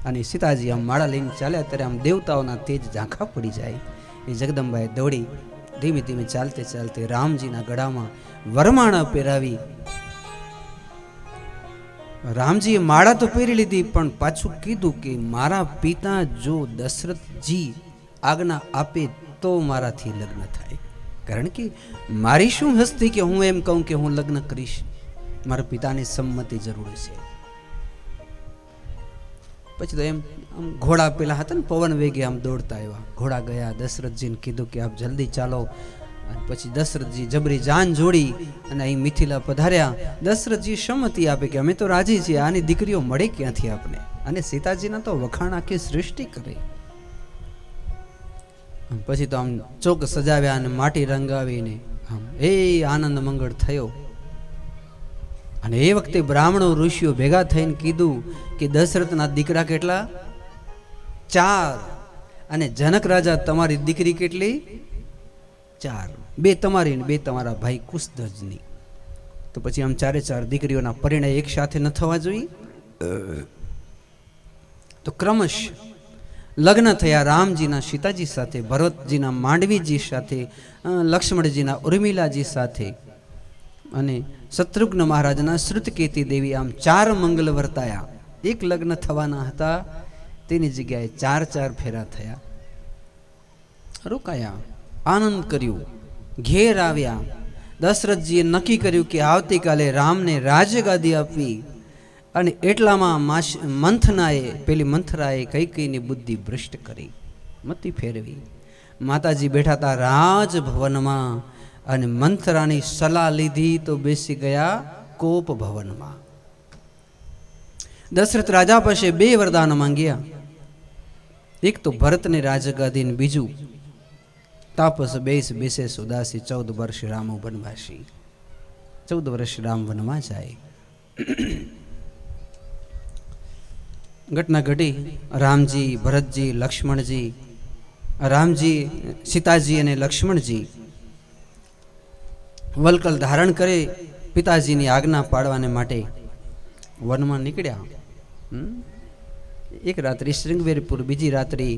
અને સીતાજી આમ માળા લઈને ચાલ્યા ત્યારે આમ દેવતાઓના તેજ ઝાંખા પડી જાય. એ જગદંબાએ દોડી ધીમે ધીમે ચાલતે ચાલતે રામજીના ગળામાં વરમાળા પહેરાવી રામજીએ માળા તો પહેરી લીધી, પણ પાછું કીધું કે મારા પિતા જો દશરથજી આજ્ઞા આપે તો મારાથી લગ્ન થાય. કારણ કે મારી શું હસ્તી કે હું એમ કહું કે હું લગ્ન કરીશ. મારા પિતાની સંમતિ જરૂર છે. પછી તો એમ આમ ઘોડા પેલા હતા ને પવન વેગે આમ દોડતા આવ્યા. ઘોડા ગયા, દશરથજીને કીધું કે આપ જલ્દી ચાલો. અને પછી દશરથજી જબરી જાન જોડી અને અહીં મિથિલા પધાર્યા. દશરથજી સંમતિ આપે કે અમે તો રાજી છીએ, આની દીકરીઓ મળે ક્યાંથી આપને. અને સીતાજીના તો વખાણ આખી સૃષ્ટિ કરે. પછી તો આમ ચોક સજાવ્યા અને માટી રંગાવીને આમ એ આનંદ મંગળ થયો. અને એ વખતે બ્રાહ્મણો ઋષિઓ ભેગા થઈને કીધું કે દશરથના દીકરા કેટલા? 4. અને જનક રાજા તમારી દીકરી કેટલી? 4. 2 તમારી ને 2 તમારા ભાઈ કુશધ્વજની. તો પછી આમ 4 દીકરીઓના પરિણય એક સાથે ન થવા જોઈએ? તો ક્રમશ લગ્ન થયા રામજીના સીતાજી સાથે, ભરતજીના માંડવીજી સાથે, લક્ષ્મણજીના ઉર્મિલાજી સાથે અને શત્રુઘ્ન મહારાજના શ્રુતકેતી દેવી. આમ 4 મંગલ વર્તાયા. એક લગ્ન થવાના હતા તેની જગ્યાએ 4 ફેરા થયા. રોકાયા, આનંદ કર્યું, ઘેર આવ્યા. દશરથજીએ નક્કી કર્યું કે આવતીકાલે રામને રાજગાદી આપવી. અને એટલામાં મંથરાએ કૈકેયીની બુદ્ધિ ભ્રષ્ટ કરી, મતિ ફેરવી. માતાજી બેઠા હતા રાજભવનમાં અને મંથરાની સલાહ લીધી તો બેસી ગયા કોપ ભવનમાં. દશરથ રાજા પાસે 2 વરદાન માંગ્યા. એક તો ભરતને રાજગાદી, બીજું તાપસ બેસે સુદાસી 14 વર્ષ રામ વનવાસી. 14 વર્ષ રામ વનમાં જાય. ઘટના ઘટી. રામજી, ભરતજી, લક્ષ્મણજી, રામજી, સીતાજી અને લક્ષ્મણજી વલકલ ધારણ કરે પિતાજીની આજ્ઞા પાડવાને માટે વનમાં નીકળ્યા. એક રાત્રિ શ્રીંગવેરપુર, બીજી રાત્રિ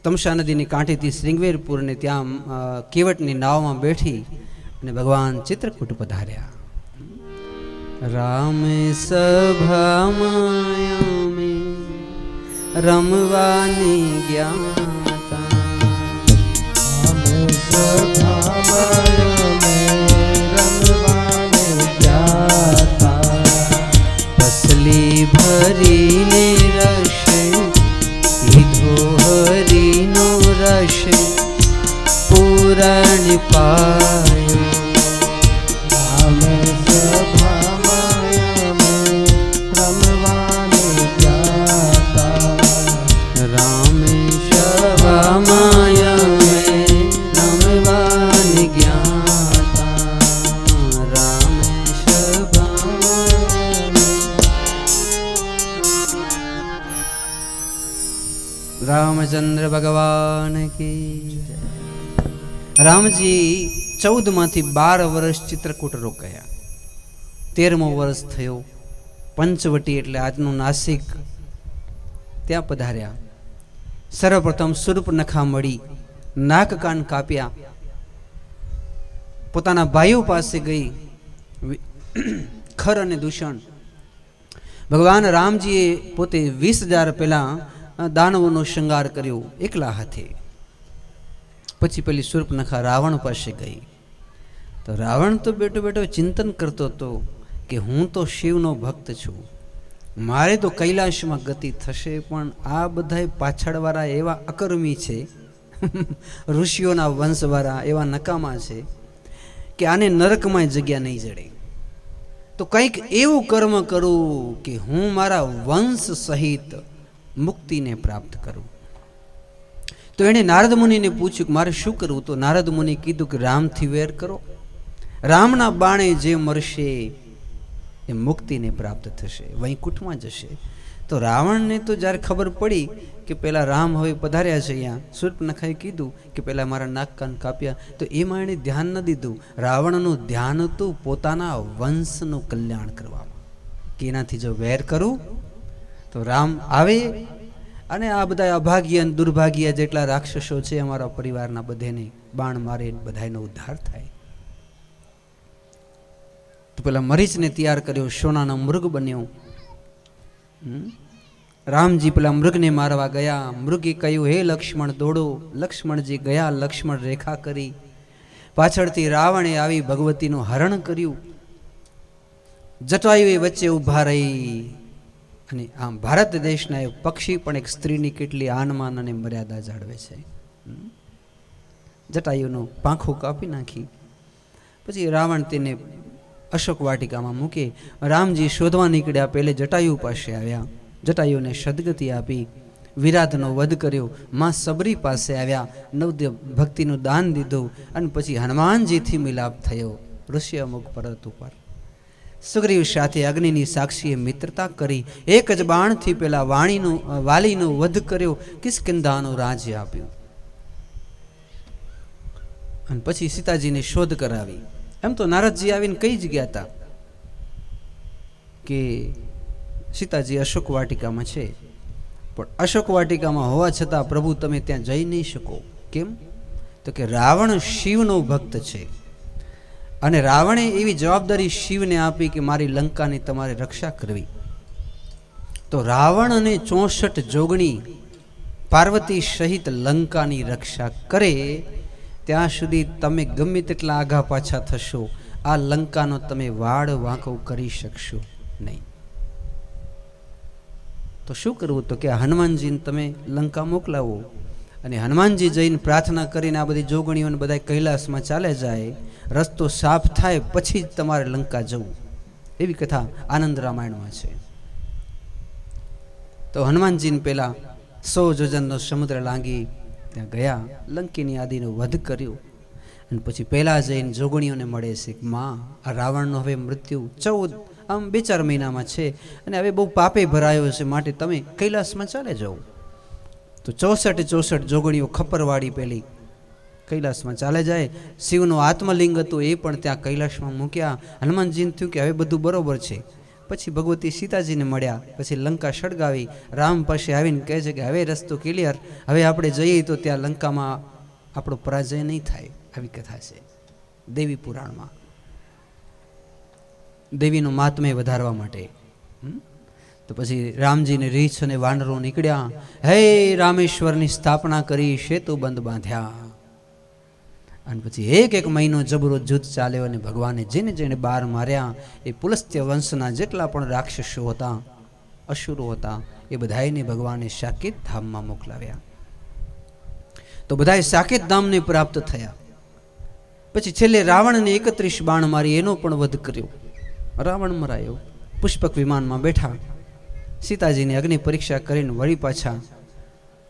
તમસા નદીની કાંઠેથી શ્રીંગવેરપુર ને ત્યાં કેવટની નાવમાં બેઠી અને ભગવાન ચિત્રકૂટ પધાર્યા. રામ સભામાં રમવાની જ્ઞાતા, તસલી ભરીને રસ પીધો હરીનો રસ પૂરણ પાયો. રામચંદ્ર ભગવાન કી. રામજી 14 માંથી 12 વર્ષ ચિત્રકૂટ રોકાયા. 13મો વર્ષ થયો. પંચવટી એટલે આજનું નાસિક, ત્યાં પધાર્યા. સર્વપ્રથમ શૂર્પનખા મળી, નાક કાન કાપ્યા. પોતાના ભાઈઓ પાસે ગઈ, ખર અને દૂષણ. ભગવાન રામજીએ પોતે 20,000 પહેલા દાનવોનો શૃંગાર કર્યો એકલા હાથે. પછી પેલી શૂર્પનખા રાવણ પાસે ગઈ. તો રાવણ તો બેઠો બેઠો ચિંતન કરતો હતો કે હું તો શિવનો ભક્ત છું, મારે તો કૈલાશમાં ગતિ થશે, પણ આ બધા પાછળવાળા એવા અકર્મી છે, ઋષિઓના વંશવાળા એવા નકામા છે કે આને નરકમાં જગ્યા નહીં જડે. તો કંઈક એવું કર્મ કરું કે હું મારા વંશ સહિત મુક્તિને પ્રાપ્ત કરું. તો એણે નારદ મુનિને પૂછ્યું કે મારે શું કરવું? તો નારદ મુનિ કીધું કે રામથી વેર કરો. રામના બાણે જે મરશે એ મુક્તિને પ્રાપ્ત થશે, વૈકુંઠમાં જશે. તો રાવણને તો જ્યારે ખબર પડી કે પેલા રામ હવે પધાર્યા છે અહીંયા, શૂર્પનખાએ કીધું કે પેલા મારા નાક કાન કાપ્યા, તો એમાં એણે ધ્યાન ન દીધું. રાવણનું ધ્યાન હતું પોતાના વંશનું કલ્યાણ કરવામાં, કે એનાથી જો વેર કરું તો રામ આવે અને આ બધા અભાગ્ય અને દુર્ભાગ્ય જેટલા રાક્ષસો છે અમારા પરિવારના બધેને બાણ મારે બધાનો ઉદ્ધાર થાય. તો પેલા મરીચને તૈયાર કર્યો, સોનાનો મૃગ બન્યો. રામજી પેલા મૃગને મારવા ગયા. મૃગે કહ્યું, હે લક્ષ્મણ દોડો. લક્ષ્મણજી ગયા, લક્ષ્મણ રેખા કરી. પાછળથી રાવણે આવી ભગવતીનું હરણ કર્યું. જટાયુ વચ્ચે ઊભા રહી. અને આમ ભારત દેશના એક પક્ષી પણ એક સ્ત્રીની કેટલી આનમાન અને મર્યાદા જાળવે છે. જટાયુનું પાંખું કાપી નાખી. પછી રાવણ તેને અશોક વાટિકામાં મૂકે. રામજી શોધવા નીકળ્યા. પહેલે જટાયુ પાસે આવ્યા. જટાયુને સદગતિ આપી, વિરાટનો વધ કર્યો. માં સબરી પાસે આવ્યા, નવદ્ય ભક્તિનું દાન દીધું. અને પછી હનુમાનજીથી મિલાપ થયો ઋષ્યમુખ પર્વત ઉપર. સુગ્રીવ સાથે અગ્નિની સાક્ષીએ મિત્રતા કરી. એક જ બાણથી પેલા વાલીનો વધ કર્યો, કિષ્કિંધાનું રાજ્ય આપ્યું. અને પછી સીતાજીને શોધ કરાવી. એમ તો નારદજી આવીને કઈ જ ગયા હતા કે સીતાજી અશોક વાટિકામાં છે, પણ અશોક વાટિકામાં હોવા છતાં પ્રભુ તમે ત્યાં જઈ નહીં શકો. કેમ? તો કે રાવણ શિવનો ભક્ત છે, અને રાવણે એવી જવાબદારી શિવને આપી કે મારી લંકાની તમારે રક્ષા કરવી. તો રાવણ અને 64 જોગણી પાર્વતી સહિત લંકાની રક્ષા કરે ત્યાં સુધી તમે ગમે તેટલા આઘા પાછા થશો, આ લંકાનો તમે વાડ વાંકો કરી શકશો નહીં. તો શું કરવું? તો કે હનુમાનજીને તમે લંકા મોકલાવો. અને હનુમાનજી જઈને પ્રાર્થના કરીને આ બધી જોગણીઓને બધા કૈલાસમાં ચાલે જાય, રસ્તો સાફ થાય પછી જ તમારે લંકા જવું. એવી કથા આનંદ રામાયણમાં છે. તો હનુમાનજીને પેલા 100 જોજનનો સમુદ્ર લાંગી ત્યાં ગયા, લંકીની આદિનો વધ કર્યો. અને પછી પહેલા જઈને જોગણીઓને મળે છે કે માં, આ રાવણનો હવે મૃત્યુ 2-4 મહિનામાં છે, અને હવે બહુ પાપે ભરાયો છે, માટે તમે કૈલાસમાં ચાલે જાઓ. તો 64 જોગણીઓ ખપરવાળી પેલી કૈલાસમાં ચાલે જાય. શિવનો આત્મલિંગ હતું એ પણ ત્યાં કૈલાસમાં મૂક્યા. હનુમાનજીને થયું કે હવે બધું બરોબર છે. પછી ભગવતી સીતાજીને મળ્યા. પછી લંકા સળગાવી. રામ પાસે આવીને કહે છે કે હવે રસ્તો ક્લિયર, હવે આપણે જઈએ તો ત્યાં લંકામાં આપણો પરાજય નહીં થાય. આવી કથા છે દેવી પુરાણમાં, દેવીનું મહાત્મ્ય વધારવા માટે. તો પછી રામજીને રીછ અને વાનરો નીકળ્યા. હે રામેશ્વરની સ્થાપના કરી, સેતુ બંધ બાંધ્યા. અને પછી એક મહિનો જબરો જુદ્ધ ચાલ્યો. અને ભગવાને જેને જેને બાર માર્યા એ પુલસ્ત્ય વંશના જેટલા પણ રાક્ષસો હતા, અસુરો હતા, એ બધાને ભગવાને સાકેત ધામમાં મોકલાવ્યા. તો બધાએ સાકેત ધામને પ્રાપ્ત થયા. પછી છેલ્લે રાવણને 31 બાણ મારી એનો પણ વધ કર્યો. રાવણ મરાયો. પુષ્પક વિમાનમાં બેઠા. સીતાજીની અગ્નિ પરીક્ષા કરીને વળી પાછા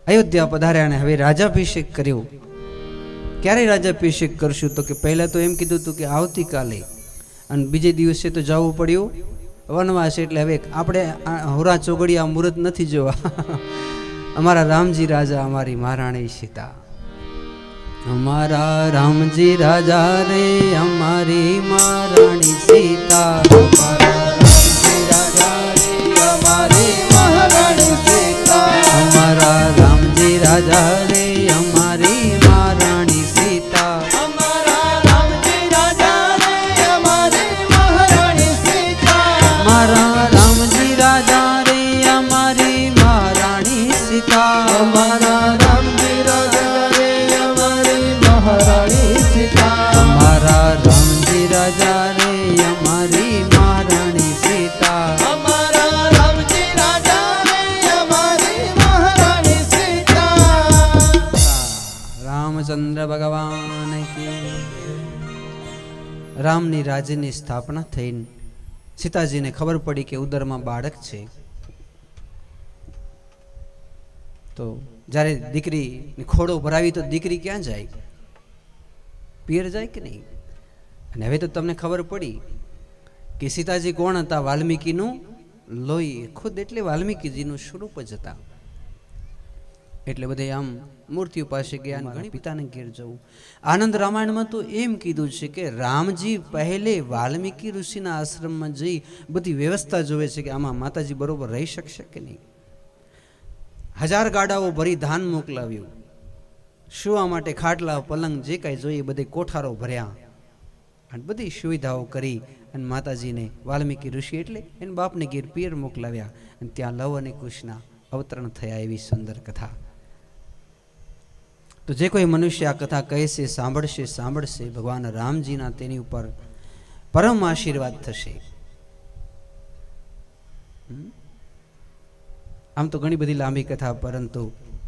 અયોધ્યા પધાર્યા. અને હવે રાજાભિષેક કર્યો. ક્યારે રાજાભિષેક કરશું? તો કે પહેલા તો એમ કીધું હતું કે આવતીકાલે, અને બીજે દિવસે તો જવું પડ્યું વનવાસ. એટલે હવે આપણે હોરા ચોગડિયા મુહૂર્ત નથી જોવા. અમારા રામજી રાજા, અમારી મહારાણી સીતા. અમારા રામજી રાજા રે, અમારી મહારાણી સીતા. અમારા રામજી રાજા રે, અમારી મહારાણી સીતા. અમારા રામજી રાજા રે, અમારી મહારાણી સીતા. અમારા રામજી રાજા રે, અમારી મહારાણી સીતા. મારા રામજી રાજા રે, અમારી મહારાણી સીતા. અમારા રામજી રાજા રે, અમારી મહારાણી સીતા. અમારા રામજી રાજા રે, અમારી મહારાણી સીતા. અમારા રામજી રાજા રે, અમારી મહારાણી સીતા. રામચંદ્ર ભગવાન કી. રામની રાજ્યની સ્થાપના થઈને સીતાજીને ખબર પડી કે ઉદરમાં બાળક છે. તો જ્યારે દીકરી ખોડો ભરાવી તો દીકરી ક્યાં જાય? પિયર જાય કે નહીં? અને હવે તો તમને ખબર પડી કે સીતાજી કોણ હતા? વાલ્મીકીનું લોહી ખુદ, એટલે વાલ્મીકીજીનું સ્વરૂપ જ હતા. એટલે બધે આમ મૂર્તિઓ પાસે ગયા, ઘણી પિતાને ઘેર જવું. આનંદ રામાયણમાં તો એમ કીધું છે કે રામજી પહેલે વાલ્મીકી ઋષિના આશ્રમમાં જઈ બધી વ્યવસ્થા જોવે છે કે આમાં માતાજી બરોબર રહી શકશે કે નહીં. 1000 ગાડાઓ ભરી ધાન મોકલાવ્યું. સુવા માટે ખાટલા, પલંગ, જે કાંઈ જોઈએ બધે કોઠારો ભર્યા. અને બધી સુવિધાઓ કરી અને માતાજીને વાલ્મીકી ઋષિ એટલે એના બાપને ઘેર પિયર મોકલાવ્યા અને ત્યાં લવ અને કુશના અવતરણ થયા. એવી સુંદર કથા. તો જે કોઈ મનુષ્ય આ કથા કહેશે, સાંભળશે, ભગવાન રામજીના તેની ઉપર પરમ આશીર્વાદ થશે. આમ તો ઘણી બધી લાંબી કથા, પરંતુ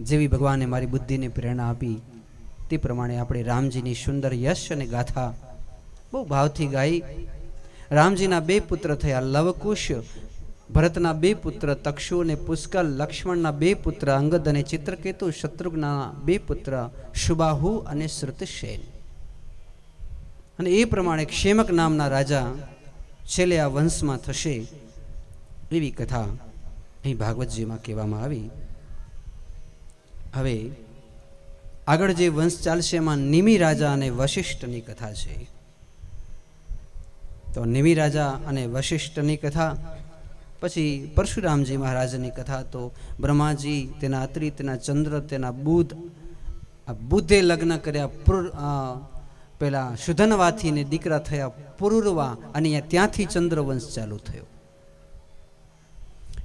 જેવી ભગવાને મારી બુદ્ધિને પ્રેરણા આપી તે પ્રમાણે આપણે રામજીની સુંદર યશ અને ગાથા બહુ ભાવથી ગાઈ. રામજીના 2 પુત્ર થયા, લવકુશ. ભરતના 2 પુત્ર તક્ષુ અને પુષ્કલ. લક્ષ્મણના 2 પુત્ર અંગદ અને ચિત્રકેતુ. શત્રુઘ્નના 2 પુત્ર શુબાહુ અને શ્રુતસેન. અને એ પ્રમાણે ક્ષેમક નામના રાજા છેલ્લે આ વંશમાં થશે. એવી કથા અહીં ભાગવતજીમાં કહેવામાં આવી. હવે આગળ જે વંશ ચાલશે એમાં નિમિ રાજા અને વશિષ્ઠની કથા છે. તો નિમિ રાજા અને વશિષ્ઠની કથા, પછી પરશુરામજી મહારાજની કથા. તો બ્રહ્માજી, તેના અત્રિ, તેના ચંદ્ર, તેના બુધ, આ બુદ્ધે લગ્ન કર્યા પેલા શુધનવાથીને દીકરા થયા પુરુરવા, અને ત્યાંથી ચંદ્રવંશ ચાલુ થયો.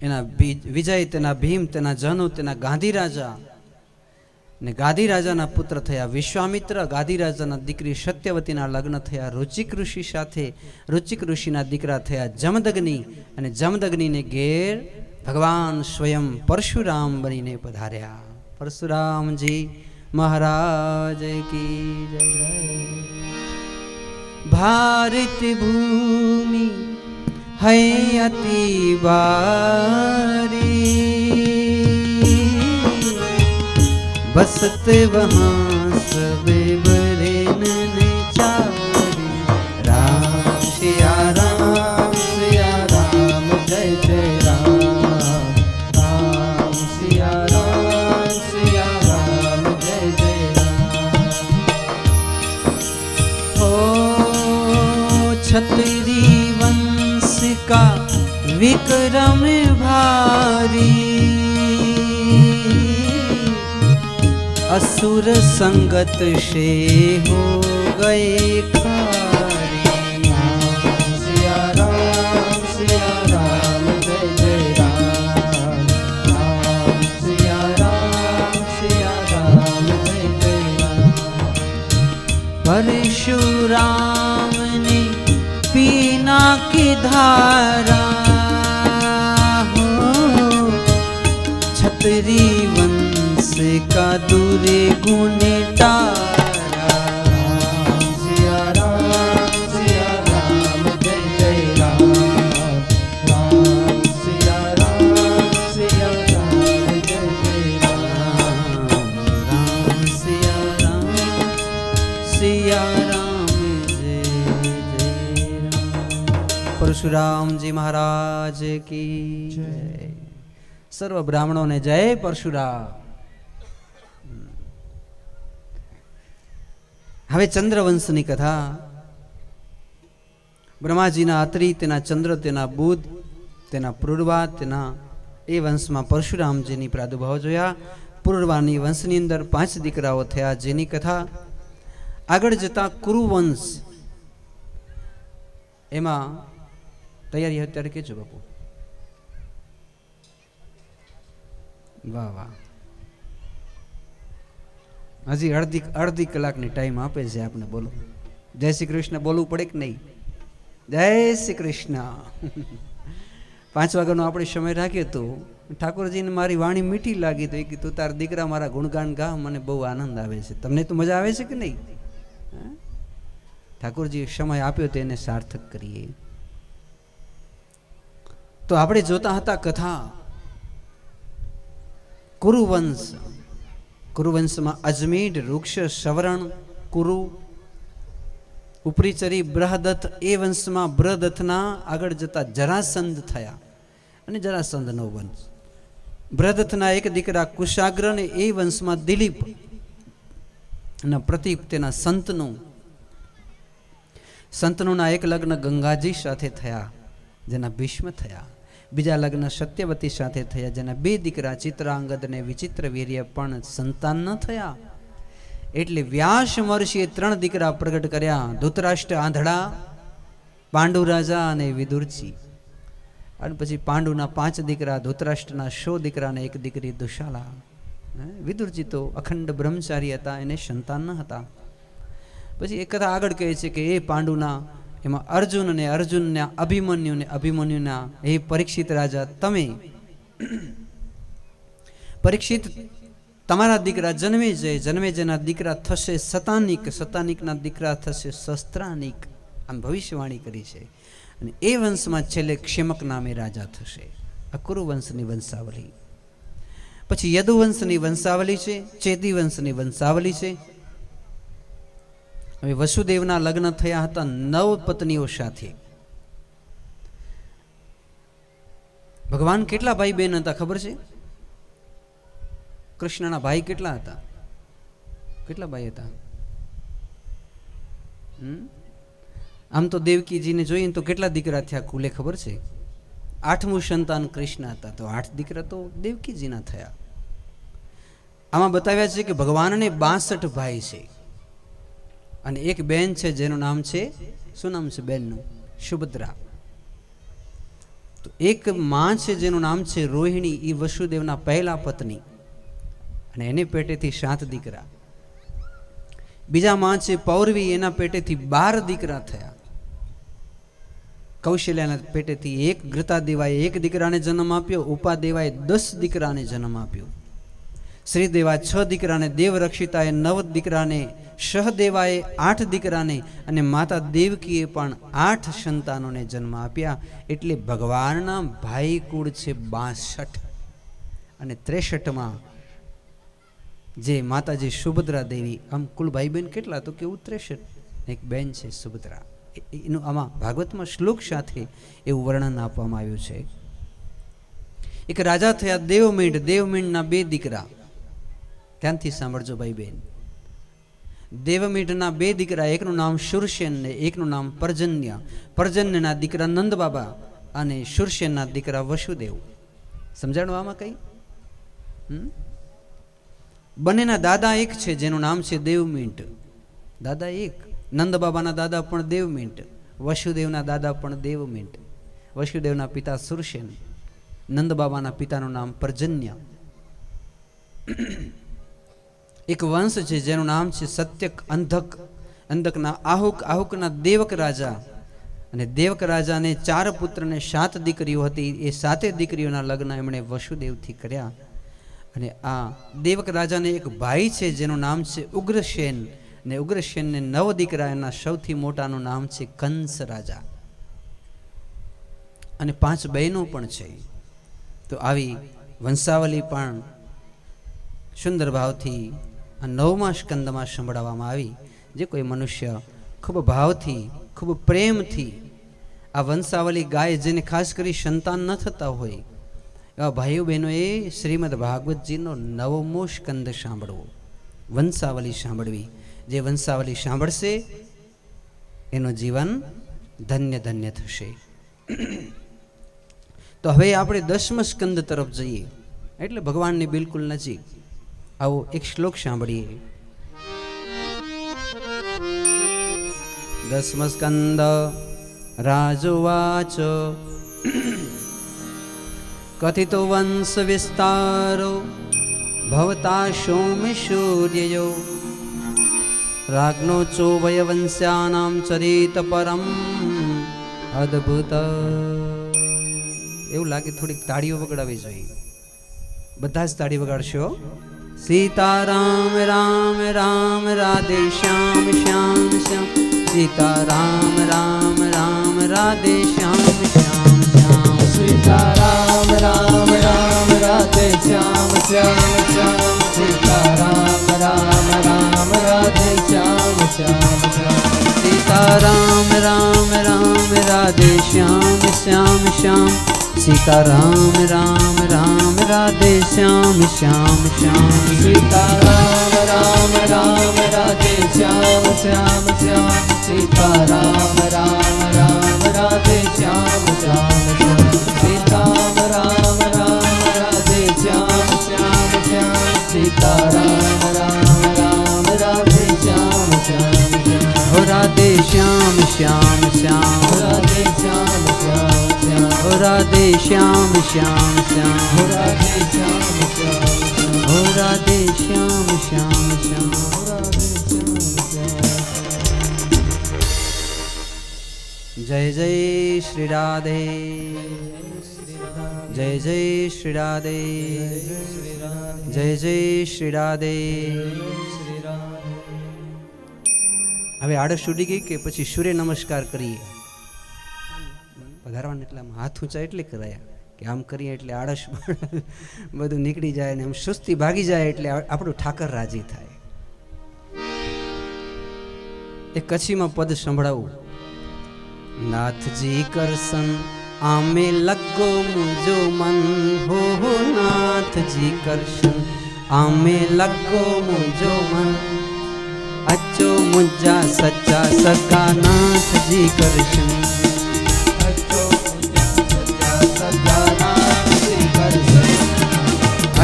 એના વિજય, તેના ભીમ, તેના જનુ, તેના ગાંધી રાજા, ને ગાદી રાજાના પુત્ર થયા વિશ્વામિત્ર. ગાદી રાજાના દીકરી સત્યવતીના લગ્ન થયા રુચિક ઋષિ સાથે. રુચિક ઋષિના દીકરા થયા જમદગ્નિ, અને જમદગ્નિને ઘેર ભગવાન સ્વયં પરશુરામ બનીને પધાર્યા. પરશુરામજી મહારાજ કી જય. ભારત ભૂમિ હૈ અતિ બારી, बसत वहाँ सबे बरे नने चारी. राम सिया राम जय जय राम. राम सिया राम जय जय राम. हो क्षत्रिय वंश का विक्रम भारी, असुर संगत से हो गए खारी. सिया राम जय जय राम. राम सिया राम जय जय राम. परशुराम ने पीना की धारा हो, क्षत्रिय वंश का दूरे गुने तारा. सिया राम जय जय राम. राम सिया राम जय जय राम. राम सिया राम जय जय राम. परशुरामजी महाराज की जय. सर्व ब्राह्मणों ने जय परशुराम. હવે ચંદ્રવંશની કથા. બ્રહ્માજીના અત્રિ, તેના ચંદ્ર, તેના બુધ, તેના પુરુરવા, તેના એ વંશમાં પરશુરામજીની પ્રાદુર્ભાવ જોયા. પુરુરવાની વંશની અંદર 5 દીકરાઓ થયા, જેની કથા આગળ જતા કુરુવંશ. એમાં તૈયારી અત્યારે કેજો બાપુ. વાહ વાહ. હજી અડધી કલાકની ટાઈમ આપે છે આપણે. બોલો જય શ્રી કૃષ્ણ બોલવું પડે કે નહીં? જય શ્રી કૃષ્ણ. 5 વાગ્યાનો આપણે સમય રાખ્યો તો ઠાકોરજીને મારી વાણી મીઠી લાગી તો કે તું તારા દીકરા મારા ગુણગાન ગા, મને બહુ આનંદ આવે છે. તમને તો મજા આવે છે કે નહીં? ઠાકોરજીએ સમય આપ્યો તો એને સાર્થક કરીએ. તો આપણે જોતા હતા કથા કુરુવંશ. કુરુવંશમાં અજમેઢ, વૃક્ષ, સવરણ, કુરુ, ઉપરીચરી, બૃહદત્ત. એ વંશમાં બૃહદત્તના આગળ જતા જરાસંધ થયા, અને જરાસંધનો વંશ. બૃહદત્તના એક દીકરા કુશાગ્ર, ને એ વંશમાં દિલીપ ના પ્રતીક તેના સંતનુંના એક લગ્ન ગંગાજી સાથે થયા, જેના ભીષ્મ થયા. બીજા લગ્ન સત્યવતી સાથે થયા, જેના 2 દીકરા ચિત્રાંગદ ને વિચિત્ર વીર્ય, પણ સંતાન ન થયા. એટલે વ્યાસ મહર્ષિએ 3 દીકરા પ્રગટ કર્યા, ધૃતરાષ્ટ્ર આંધળા, પાંડુ રાજા અને વિદુરજી. અને પછી પાંડુના 5 દીકરા, ધૃતરાષ્ટ્રના 100 દીકરા અને 1 દીકરી દુશાલા. વિદુરજી તો અખંડ બ્રહ્મચારી હતા, એને સંતાન ન હતા. પછી એક કથા આગળ કહે છે કે એ પાંડુના એમાં અર્જુન અને અર્જુનના અભિમન્યુ ને અભિમન્યુના એ પરીક્ષિત રાજા, તમે પરીક્ષિત તમારા દીકરા જન્મેજયના દીકરા થશે સતાનિક, સતાનિકના દીકરા થશે શસ્ત્રાનિક, આમ ભવિષ્યવાણી કરી છે. અને એ વંશમાં છેલ્લે ક્ષેમક નામે રાજા થશે. આ કુરુ વંશની વંશાવલી. પછી યદુવંશની વંશાવલી છે, ચેદી વંશની વંશાવલી છે. હવે વસુદેવના લગ્ન થયા હતા 9 પત્નીઓ સાથે. ભગવાન કેટલા ભાઈ બહેન હતા ખબર છે? કૃષ્ણના ભાઈ કેટલા હતા? કેટલા ભાઈ હતા? આમ તો દેવકીજીને જોઈએ તો કેટલા દીકરા થયા કુલે ખબર છે? 8મું સંતાન કૃષ્ણ હતા, તો 8 દીકરા તો દેવકીજીના થયા. આમાં બતાવ્યા છે કે ભગવાનને 62 ભાઈ છે અને એક બેન છે જેનું નામ છે, શું નામ છે બેનનું? સુભદ્રા. તો એક માં છે જેનું નામ છે રોહિણી, એ વસુદેવના પહેલા પત્ની, અને એને પેટેથી 7 દીકરા. બીજા માં છે પૌરવી, એના પેટેથી 12 દીકરા થયા. કૌશલ્યાના પેટેથી 1 ઘૃતાદેવાએ 1 દીકરાને જન્મ આપ્યો, ઉપાદેવાએ 10 દીકરાને જન્મ આપ્યો. શ્રીદેવા 6 દીકરાને, દેવરક્ષિતાએ 9 દીકરાને, સહદેવાએ 8 દીકરાને, અને માતા દેવકીએ પણ 8 સંતાનોને જન્મ આપ્યા. એટલે ભગવાનના ભાઈ કુળ છે 62. અને 63માં જે માતાજી સુભદ્રા દેવી, આમ કુલ ભાઈ બહેન કેટલા? તો કેવું 63. એક બેન છે સુભદ્રા. એનું આમાં ભાગવતમાં શ્લોક સાથે એવું વર્ણન આપવામાં આવ્યું છે. એક રાજા થયા દેવમીંડ, દેવમીંડના 2 દીકરા. ધ્યાનથી સાંભળજો ભાઈ બહેન. દેવમીંડના 2 દીકરા, એકનું નામ શૂરસેન ને એકનું નામ પર્જન્ય. પર્જન્યના દીકરા નંદબાબા અને શૂરસેનના દીકરા વસુદેવ. સમજાણું આમાં કઈ? બંનેના દાદા એક છે જેનું નામ છે દેવમીંડ. દાદા એક. નંદબાબાના દાદા પણ દેવમીંડ, વસુદેવના દાદા પણ દેવમીંડ. વસુદેવના પિતા શૂરસેન, નંદબાબાના પિતાનું નામ પર્જન્ય. એક વંશ છે જેનું નામ છે સત્યક અંધક. અંધકના આહુક, આહુકના દેવક રાજા. અને દેવક રાજાને 4 પુત્ર ને 7 દીકરીઓ હતી. એ 7 દીકરીઓના લગ્ન એમણે વસુદેવથી કર્યા. અને આ દેવક રાજાને એક ભાઈ છે જેનું નામ છે ઉગ્રસેન. ને ઉગ્રસેનને 9 દીકરા, એના સૌથી મોટાનું નામ છે કંસ રાજા. અને 5 બહેનો પણ છે. તો આવી વંશાવલી પણ સુંદર ભાવથી આ 9મા સ્કંદમાં સંભળાવવામાં આવી. જે કોઈ મનુષ્ય ખૂબ ભાવથી, ખૂબ પ્રેમથી આ વંશાવલી ગાય, જેને ખાસ કરી સંતાન ન થતા હોય એવા ભાઈઓ બહેનોએ શ્રીમદ ભાગવતજીનો 9મો સ્કંદ સાંભળવો, વંશાવલી સાંભળવી. જે વંશાવલી સાંભળશે એનું જીવન ધન્ય ધન્ય થશે. તો હવે આપણે 10મ સ્કંદ તરફ જઈએ, એટલે ભગવાનની બિલકુલ નજીક. આવો એક શ્લોક સાંભળીએ. 10મ સ્કંદ. રાજુવાચ કથિતો વંશ વિસ્તારો ભવતા સૌમ્ય સૂર્યયો રાજ્ઞો ચોવય વંશ્યાનામ ચરિત પરમ અદ્ભુત. એવું લાગે થોડીક તાળીઓ વગાડવી જોઈએ. બધા જ તાળી વગાડશો. સીતારામ રામ રામ રાધે શ્યામ શ્યામ શ્યામ. સીતારામ રામ રામ રાધે શ્યામ શ્યામ શ્યામ. સીતારામ રામ રામ રાધે શ્યામ શ્યામ શ્યામ. સીતારામ રામ રામ રાધે શ્યામ શ્યામ શ્યામ. સીતારામ રામ રામ રાધે શ્યામ શ્યામ શ્યામ. સીતારામ રામ રામ રાધે શ્યામ શ્યામ શ્યામ. સીતારામ રામ રામ રાધે શ્યામ શ્યામ શ્યામ. સીતારામ રામ રામ રાધે શ્યામ શ્યામ શ્યામ. સીતારામ રામ રામ રાધે શ્યામ શ્યામ શ્યામ. સીતારામ રામ રામ રાધે श्याम श्याम राधे श्याम श्याम श्याम ओ राधे श्याम श्याम श्याम राधे श्याम श्याम ओ राधे श्याम श्याम श्याम राधे श्याम श्याम। जय जय श्री राधे जय जय श्री राधे जय जय श्री राधे હવે આળસ ઉડી ગઈ કે પછી સૂર્ય નમસ્કાર કરીએ પધારવાને એટલે આમ હાથ ઊંચા એટલે કરાયા કે આમ કરીએ એટલે આળસ બધું નીકળી જાય ને આમ સુસ્તી ભાગી જાય એટલે આપણું ઠાકર રાજી થાય એ કચ્છીમાં પદ સંભળાવું નાથજી કરસન આમે લગો મુજો મન હો નાથજી કરશન આમે લગો મુજો મન अचो मुझा सच्चा सका नाथ जी करशन अचो मुझा सच्चा सका नाथ जी करशन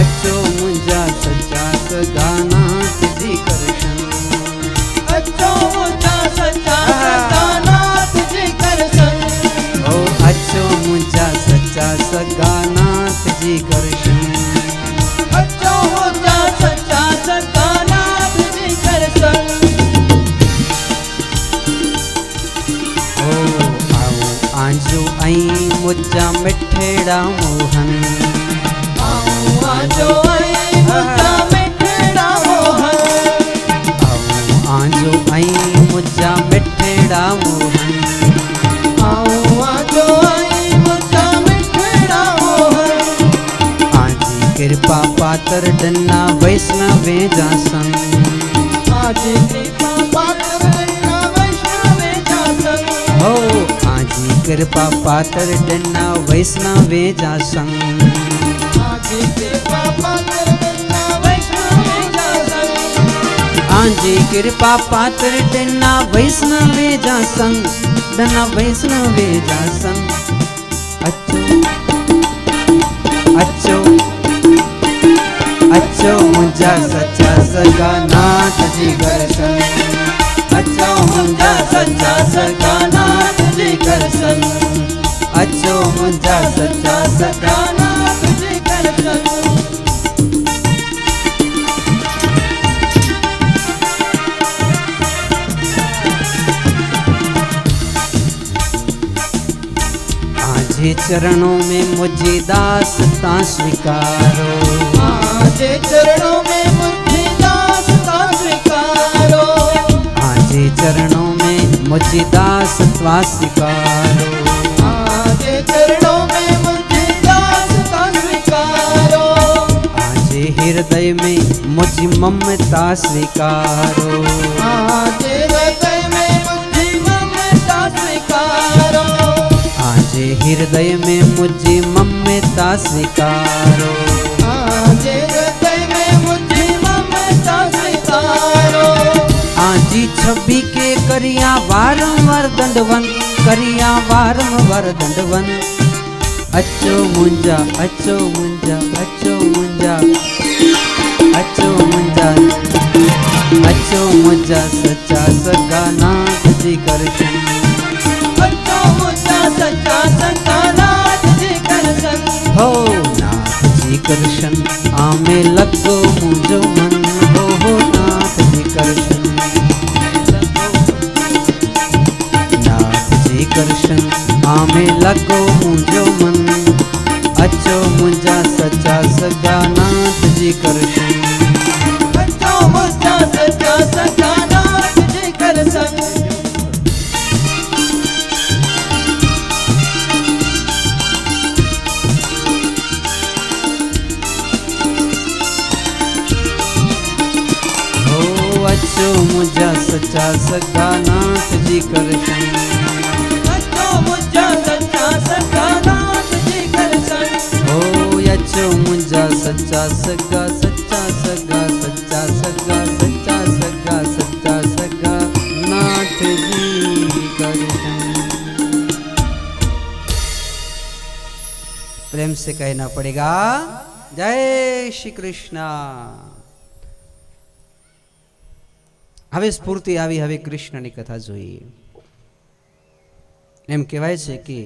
अचो मुझा सच्चा सका नाथ जी करशन अचो मुझा सच्चा सका नाथ जी करशन ओ अचो मुझा सच्चा सका नाथ जी करशन अचो मुझा सच्चा सका नाथ जी करशन आजो आई मुझा मिठेड़ा मोहन आजो आई मुझा मिठेड़ा मोहन आजो आई मुझा मिठेड़ा मोहन आजो आई मुझा मिठेड़ा मोहन आजी कृपा पातर डन्ना वैष्णवे जासन आजी कृपा पातर डन्ना वैष्णवे जासन हो आजी कृपा पातर डन्ना वैष्णवे जासन आजी कृपा पातर डन्ना वैष्णवे जासन आजी कृपा पातर डन्ना वैष्णवे जासन डन्ना वैष्णवे जासन अच्छो अच्छो अच्छो मुझा सच्चा सगा नाथ जी करशन अच्छो मुझा सच्चा सगा नाथ जी करशन अच्छो मुझा सच्चा सगा नाथ जी करशन आजे चरणों में मुझे दासता स्वीकारो आजे चरणों में मुझे दासता स्वीकारो आजे चरणों में मुझे दासता स्वीकारो आजे चरणों में मुझे दासता स्वीकारो आजे हृदय में मुझे ममता स्वीकारो आजे हृदय में मुझे ममता स्वीकारो आजे हृदय में मुझे ममता स्वीकारो आजे हृदय में मुझे ममता स्वीकारो आजी छवि के करिया वारंवार दंडवन करिया वारंवार दंडवन अच्छो मुंजा अच्छो मुंजा अच्छो मुंजा अच्छो मुंजा अच्छो मुंजा सच्चा सगा नाथ जी करशन अच्छो मुझा सच्चा सच्चा नाथ जी करशन हो नाथ जी करशन आमे लगो मुझो मन हो नाथ जी करशन नाथ जी करशन आमे लगो मुझो मन अच्छो मुझा सच्चा सगा नाथ जी करशन अच्छो मुझा सच्चा सच्चा नाथ जी करशन हो अच्छो मुझा सच्चा सगा नाथ जी करशन अच्छो मुझा सच्चा सच्चा नाथ जी करशन हो अच्छो मुझा सच्चा सगा सच्चा सगा सच्चा सगा सच्चा सगा सच्चा सगा नाथ जी करशन। प्रेम से कहना पड़ेगा जय श्री कृष्ण। હવે સ્ફૂર્તિ આવી, હવે કૃષ્ણની કથા જોઈએ। એમ કહેવાય છે કે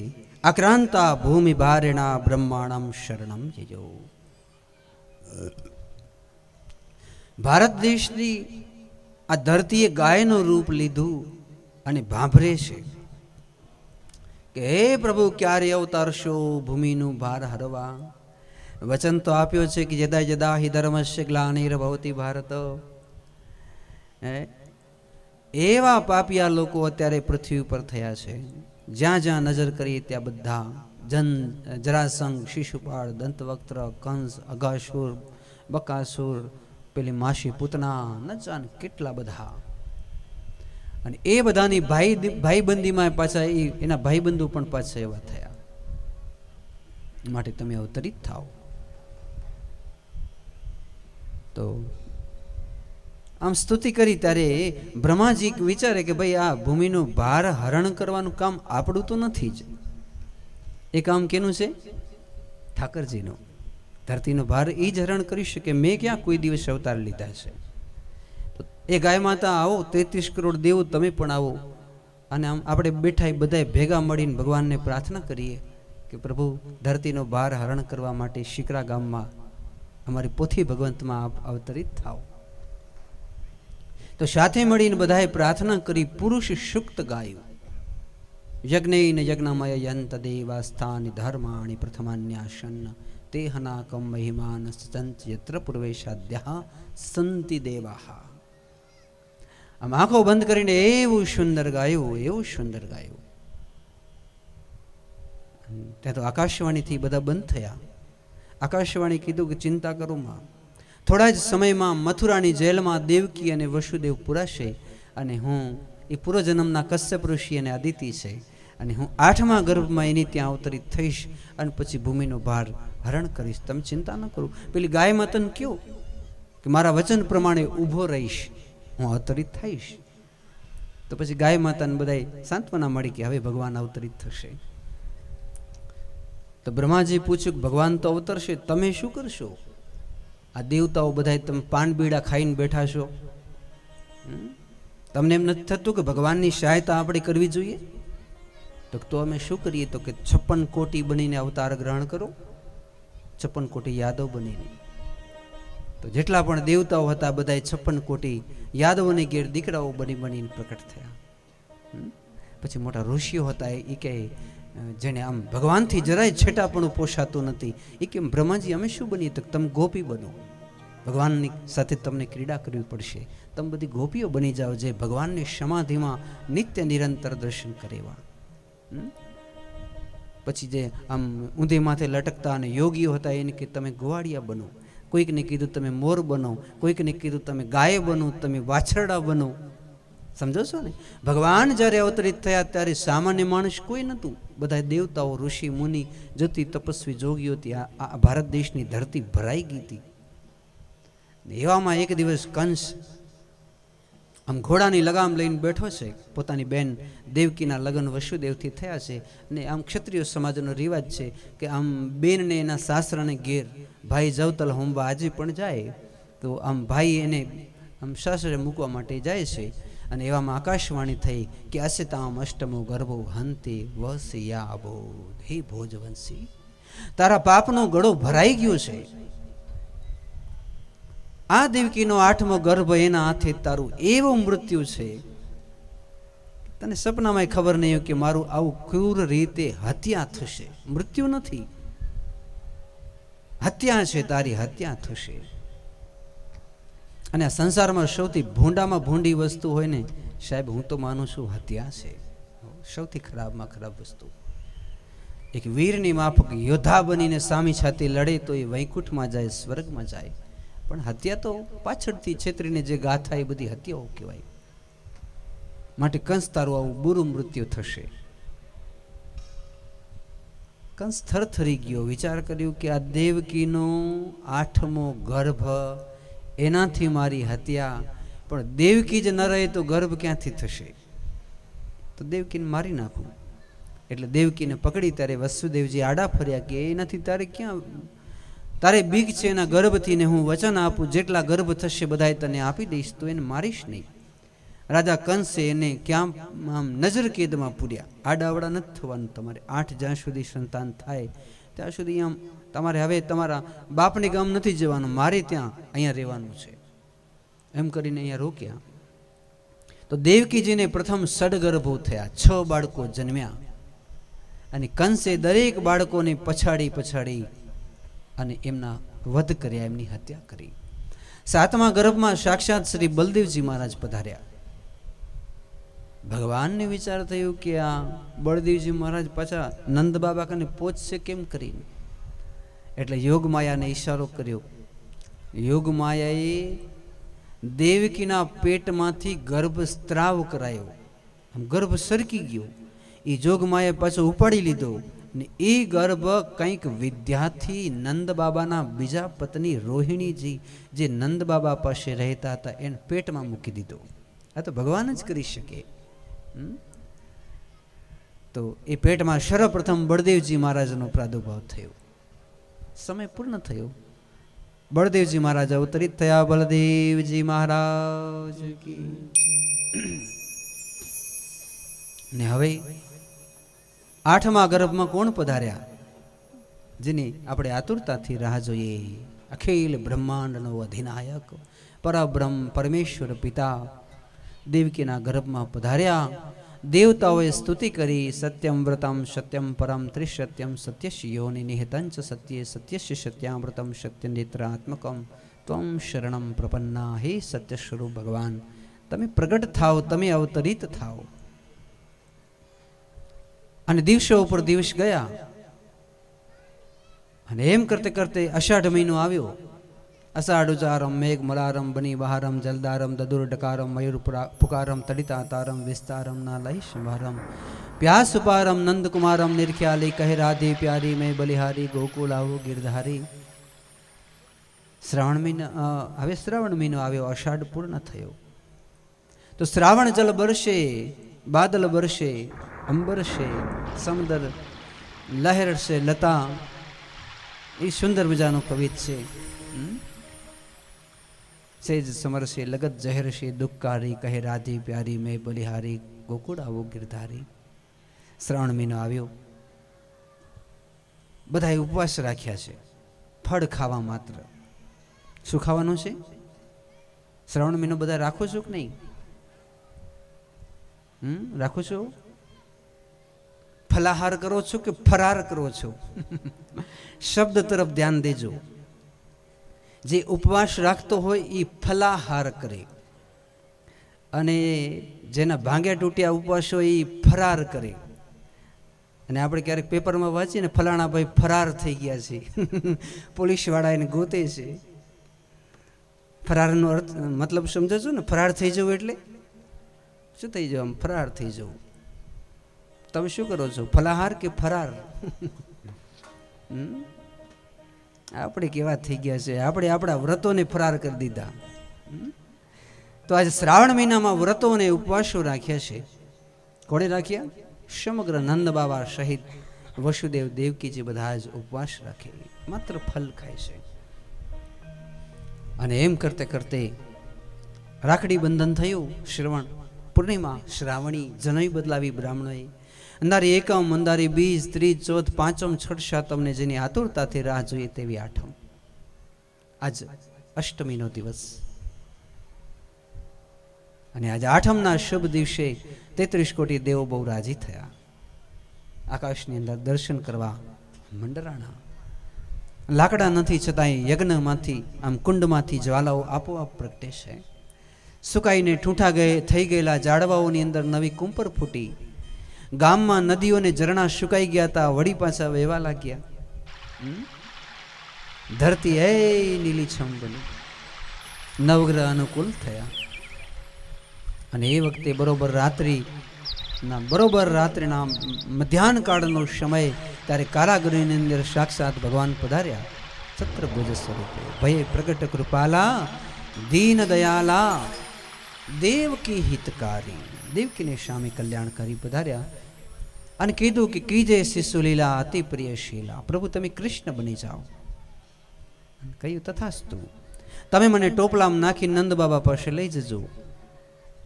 આક્રાંતા ભૂમિ ભારેણા બ્રહ્માણમ શરણમ યજો. ભારત દેશની આ ધરતીએ ગાયનું રૂપ લીધું અને ભાંભરે છે કે હે પ્રભુ ક્યારે અવતારશો ભૂમિનું ભાર હરવા. વચન તો આપ્યો છે કે જદા જદા હિ ધર્મસ્ય ગ્લાનિર્ભવતિ ભારત. એવા પાપિયા લોકો અત્યારે પૃથ્વી ઉપર થયા છે. જ્યાં જ્યાં નજર કરીએ ત્યાં બધા જરાસંઘ, શિશુપાળ, દંતવક્ત્ર, કંસ, અઘાસુર, બકાસુર, પેલી માસી પૂતના, ન જાણે કેટલા બધા. અને એ બધાની ભાઈબંધીમાં પાછા એના ભાઈબંધુ પણ પાછા એવા થયા. માટે તમે અવતરિત થાઓ. તો આમ સ્તુતિ કરી ત્યારે બ્રહ્માજી વિચારે કે ભાઈ આ ભૂમિનું ભાર હરણ કરવાનું કામ આપણું તો નથી જ. એ કામ કેનું છે? ઠાકરજીનું. ધરતીનો ભાર એ જ હરણ કરી શકે. મેં ક્યાં કોઈ દિવસ અવતાર લીધા છે? તો એ ગાય માતા આવો, 33 કરોડ દેવો તમે પણ આવો. અને આમ આપણે બેઠા બધાય ભેગા મળીને ભગવાનને પ્રાર્થના કરીએ કે પ્રભુ ધરતીનો ભાર હરણ કરવા માટે શિકરા ગામમાં અમારી પોથી ભગવંતમાં આપ અવતરિત થાઓ. તો સાથે મળીને બધાએ પ્રાર્થના કરી. પુરુષ સુક્ત ગાયું. યજ્ઞેન યજ્ઞમય યંત દેવા સ્થાનિ ધર્માણિ પ્રથમાન્યાસન તેહનાકમ મહિમાન સંત યત્ર પૂર્વેશાદ્યા સંતિ દેવાહ. આમ આંખો બંધ કરીને એવું સુંદર ગાયું, એવું સુંદર ગાયું. ત્યાં તો આકાશવાણીથી બધા બંધ થયા. આકાશવાણી કીધું કે ચિંતા કરો માં, થોડા જ સમયમાં મથુરાની જેલમાં દેવકી અને વસુદેવ પુરાશે અને હું એ પૂર્વજન્મના કશ્યપ ઋષિ અને અદિતિ છે અને હું 8મા ગર્ભમાં એની ત્યાં અવતરિત થઈશ અને પછી ભૂમિનો ભાર હરણ કરીશ. તમે ચિંતા ન કરો. પેલી ગાય માતાને કહ્યું કે મારા વચન પ્રમાણે ઊભો રહીશ, હું અવતરિત થઈશ. તો પછી ગાય માતાને બધાય સાંત્વના મળી કે હવે ભગવાન અવતરિત થશે. તો બ્રહ્માજી પૂછ્યું કે ભગવાન તો અવતરશે, તમે શું કરશો? આ દેવતાઓ બધા તમે પાન બીડા ખાઈને બેઠા છો. તમને એમ નથી થતું કે ભગવાનની સહાયતા આપણે કરવી જોઈએ? તો અમે શું કરીએ? તો કે 56 કોટી બનીને અવતાર ગ્રહણ કરો. 56 કોટી યાદવ બનીને. તો જેટલા પણ દેવતાઓ હતા બધા 56 કોટી યાદવોને ઘેર દીકરાઓ બનીને પ્રકટ થયા. પછી મોટા ઋષિઓ હતા એ કહે જેને આમ ભગવાનથી જરાય છેટાપણું પોષાતું નથી. એ કેમ બ્રહ્માજી અમે શું બનીએ? તો તમે ગોપી બનો. ભગવાનની સાથે તમને ક્રીડા કરવી પડશે. તમે બધી ગોપીઓ બની જાઓ જે ભગવાનની સમાધિમાં નિત્ય નિરંતર દર્શન કરેવા. પછી જે આમ ઊંધે માથે લટકતા અને યોગીઓ હતા એને કે તમે ગોવાળિયા બનો. કોઈકને કીધું તમે મોર બનો, કોઈકને કીધું તમે ગાય બનો, તમે વાછરડા બનો. સમજો છો ને? ભગવાન જ્યારે અવતરિત થયા ત્યારે સામાન્ય માણસ કોઈ નહોતું. બધા દેવતાઓ, ઋષિ મુનિ, જતી તપસ્વી જોગીઓથી આ ભારત દેશની ધરતી ભરાઈ ગઈ હતી. એવામાં એક દિવસ કંસ આમ ઘોડાની લગામ લઈને બેઠો છે. પોતાની બેન દેવકીના લગ્ન વસુદેવથી થયા છે અને આમ ક્ષત્રિય સમાજનો રિવાજ છે કે આમ બેનને એના સાસરાને ઘેર ભાઈ જવતલ હોમવા આજે પણ જાય. તો આમ ભાઈ એને આમ સાસરે મૂકવા માટે જાય છે. અને એવામાં આકાશવાણી થઈ કે અસ્યતામ અષ્ટમો ગર્ભો હંતે વસયાબો. હે ભોજવંશી, તારા પાપનો ગળો ભરાઈ ગયો છે. આ દેવકીનો 8મો ગર્ભ એના હાથે તારું એવું મૃત્યુ છે. તને સપનામાં ખબર નહીં કે મારું આવું ક્રૂર રીતે હત્યા થશે. મૃત્યુ નથી, હત્યા છે. તારી હત્યા થશે. અને આ સંસારમાં સૌથી ભૂંડામાં ભૂંડી વસ્તુ હોય ને સાહેબ, હું તો માનું છું હત્યા છે. સૌથી ખરાબમાં ખરાબ વસ્તુ. એક વીરની માફક યોદ્ધા બનીને સામી છાતી લડે તો એ વૈકુંઠમાં જાય, સ્વર્ગમાં જાય. પણ હત્યા તો પાછળથી છેતરીને જે ગાથા એ બધી હત્યાઓ કહેવાય. માટે કંસ તારું આવું બુરું મૃત્યુ થશે. કંસ થરથરી ગયો. વિચાર કર્યું કે આ દેવકીનો 8મો ગર્ભ, એનાથી મારી હત્યા. પણ દેવકી જ ન રહે તો ગર્ભ ક્યાંથી થશે? તો દેવકીને મારી નાખું. એટલે દેવકીને પકડી ત્યારે વસુદેવજી આડા ફર્યા કે એનાથી તારે ક્યાં, તારે બીક છે એના ગર્ભથી ને હું વચન આપું જેટલા ગર્ભ થશે બધાય તને આપી દઈશ, તો એને મારીશ નહીં. રાજા કંસે એને ક્યાં આમ નજર કેદમાં પૂર્યા. આડાવડા નથી થવાનું તમારે. 8 જ્યાં સુધી સંતાન થાય ત્યાં સુધી આમ તમારે હવે તમારા બાપને ગામ નથી જવાનું, મારે ત્યાં અહીંયા રહેવાનું છે એમ કરીને અહીંયા રોક્યા. તો દેવકીજીને પ્રથમ સડગર્ભો થયા, 6 બાળકો જન્મ્યા. અને કંસે દરેક બાળકોને પછાડી અને એમના વધ કર્યા, એમની હત્યા કરી. 7મા ગર્ભમાં સાક્ષાત શ્રી બલદેવજી મહારાજ પધાર્યા. ભગવાનને વિચાર થયો કે આ બળદેવજી મહારાજ પાછા નંદ બાબા કને પહોંચશે કેમ કરીને. એટલે યોગ માયાને ઈશારો કર્યો. યોગ માયાએ દેવકીના પેટમાંથી ગર્ભ સ્ત્રાવ કરાયો, આમ ગર્ભ સરકી ગયો. એ જોગ માયાએ પાછો ઉપાડી લીધો ને એ ગર્ભ કંઈક વિદ્યાથી નંદ બાબાના બીજા પત્ની રોહિણીજી જે નંદ બાબા પાસે રહેતા હતા એને પેટમાં મૂકી દીધો. આ તો ભગવાન જ કરી શકે. તો એ પેટમાં સર્વપ્રથમ બળદેવજી મહારાજનો પ્રાદુર્ભાવ થયો. સમય પૂર્ણ થયો. બળદેવજી મહારાજ અવતરિત થયા. બલદેવજી મહારાજ કી ને હવે 8મા ગર્ભમાં કોણ પધાર્યા જેની આપણે આતુરતાથી રાહ જોઈએ? અખિલ બ્રહ્માંડનો અધિનાયક પરબ્રહ્મ પરમેશ્વર પિતા દેવકીના ગર્ભમાં પધાર્યા. દેવતાઓએ સ્તુતિ કરી. સત્યમ વ્રતમ સત્યમ પરમ ત્રિસત્યમ સત્યસ્ય યોનિ નિહિતંચ સત્યે સત્યસ્ય સત્યામૃતમ સત્યનેત્રાત્મકમ ત્વમ શરણમ પ્રપન્ના. હે સત્ય સ્વરૂપ ભગવાન, તમે પ્રગટ થાઓ, તમે અવતરિત થાઓ. અને દિવસો ઉપર દિવસ ગયા અને એમ કરતે કરતે અષાઢ મહિનો આવ્યો. અષાઢુચારમ મેઘ મલારમ બની બહારમ જલદારમ દદુર ડકારમ મયુર પુકારમ તડિતા તારમ વિસ્તારમ ના લઈ સંભારમ પ્યાસ ઉપારમ નંદકુમારમ નિર્ખ્યાલી કહે રાધે પ્યારી મેં બલિહારી ગોકુલ આવો ગિરધારી. શ્રાવણ મહિના હવે શ્રાવણ મહિનો આવ્યો, અષાઢ પૂર્ણ થયો. તો શ્રાવણ જલ બરસે, બાદલ બરસે, અંબર છે, સમુદ્ર લહેર છે, લતા એ સુંદર મજાનો કવિત છે. સેજ સમર છે, લગત જહેર છે, દુઃખકારી કહે રાધી પ્યારી મેં બલિહારી ગોકુળ આવો ગિરધારી. શ્રાવણ મહિનો આવ્યો, બધાએ ઉપવાસ રાખ્યા છે, ફળ ખાવા માત્ર. શું ખાવાનું છે? શ્રાવણ મહિનો બધા રાખો છો કે નહીં? રાખો છો? ફલાહાર કરો છો કે ફરાર કરો છો? શબ્દ તરફ ધ્યાન દેજો. જે ઉપવાસ રાખતો હોય એ ફલાહાર કરે અને જેના ભાંગ્યા તૂટ્યા ઉપવાસ હોય એ ફરાર કરે. અને આપણે ક્યારેક પેપરમાં વાંચીએ ને ફલાણા ભાઈ ફરાર થઈ ગયા છે, પોલીસ વાળા એને ગોતે છે. ફરારનો અર્થ મતલબ સમજો છો ને? ફરાર થઈ જવું એટલે શું થઈ જવું? આમ ફરાર થઈ જવું. તમે શું કરો છો, ફલાહાર કે ફરાર? આપણે કેવા થઈ ગયા છે, આપણે આપણા વ્રતોને ફરાર કરી દીધા. તો આજે શ્રાવણ મહિનામાં વ્રતો અને ઉપવાસો રાખ્યા છે. કોણે રાખ્યા? સમગ્ર નંદ બાબા સહિત વસુદેવ દેવકીજી બધા જ ઉપવાસ રાખે, માત્ર ફલ ખાય છે. અને એમ કરતે કરતે રાખડી બંધન થયું. શ્રવણ પૂર્ણિમા, શ્રાવણી, જનોઈ બદલાવી બ્રાહ્મણોએ. અંધારી એકમ, અંધારી બીજ, ત્રીજ, ચોથ, પાંચમ, છઠ, સાતમને જેની આતુરતાથી રાહ જોઈએ તેવી આઠમ. આજ અષ્ટમીનો દિવસ અને આજે આઠમના શુભ દિવસે 33 કોટી દેવો બહુ રાજી થયા. આકાશની અંદર દર્શન કરવા મંડરાણા. લાકડા નથી છતાંય યજ્ઞમાંથી આમ કુંડમાંથી જ્વાલાઓ આપોઆપ પ્રગટે છે. સુકાઈને ઠૂંઠા થઈ ગયેલા ઝાડવાઓની અંદર નવી કુંપર ફૂટી. ગામમાં નદીઓને ઝરણા સુકાઈ ગયા હતા, વળી પાછા વહેવા લાગ્યા. ધરતી એ લીલીછમ બની, નવગ્રહ અનુકૂળ થયા. અને એ વખતે બરોબર રાત્રિના મધ્યાહન કાળનો સમય, ત્યારે કારાગૃહની અંદર સાક્ષાત ભગવાન પધાર્યા. છત્રભુજ સ્વરૂપે ભય પ્રગટ કૃપાલા દીન દયાલા દેવકી હિતકારી. દેવકીને સામે કલ્યાણકારી પધાર્યા અને કીધું કે કીજે શિશુ લીલા અતિ પ્રિય શીલા. પ્રભુ તમે કૃષ્ણ બની જાઓ. કહ્યું તથાસ્તુ. તમે મને ટોપલામાં નાખી નંદ બાબા પાસે લઈ જજો.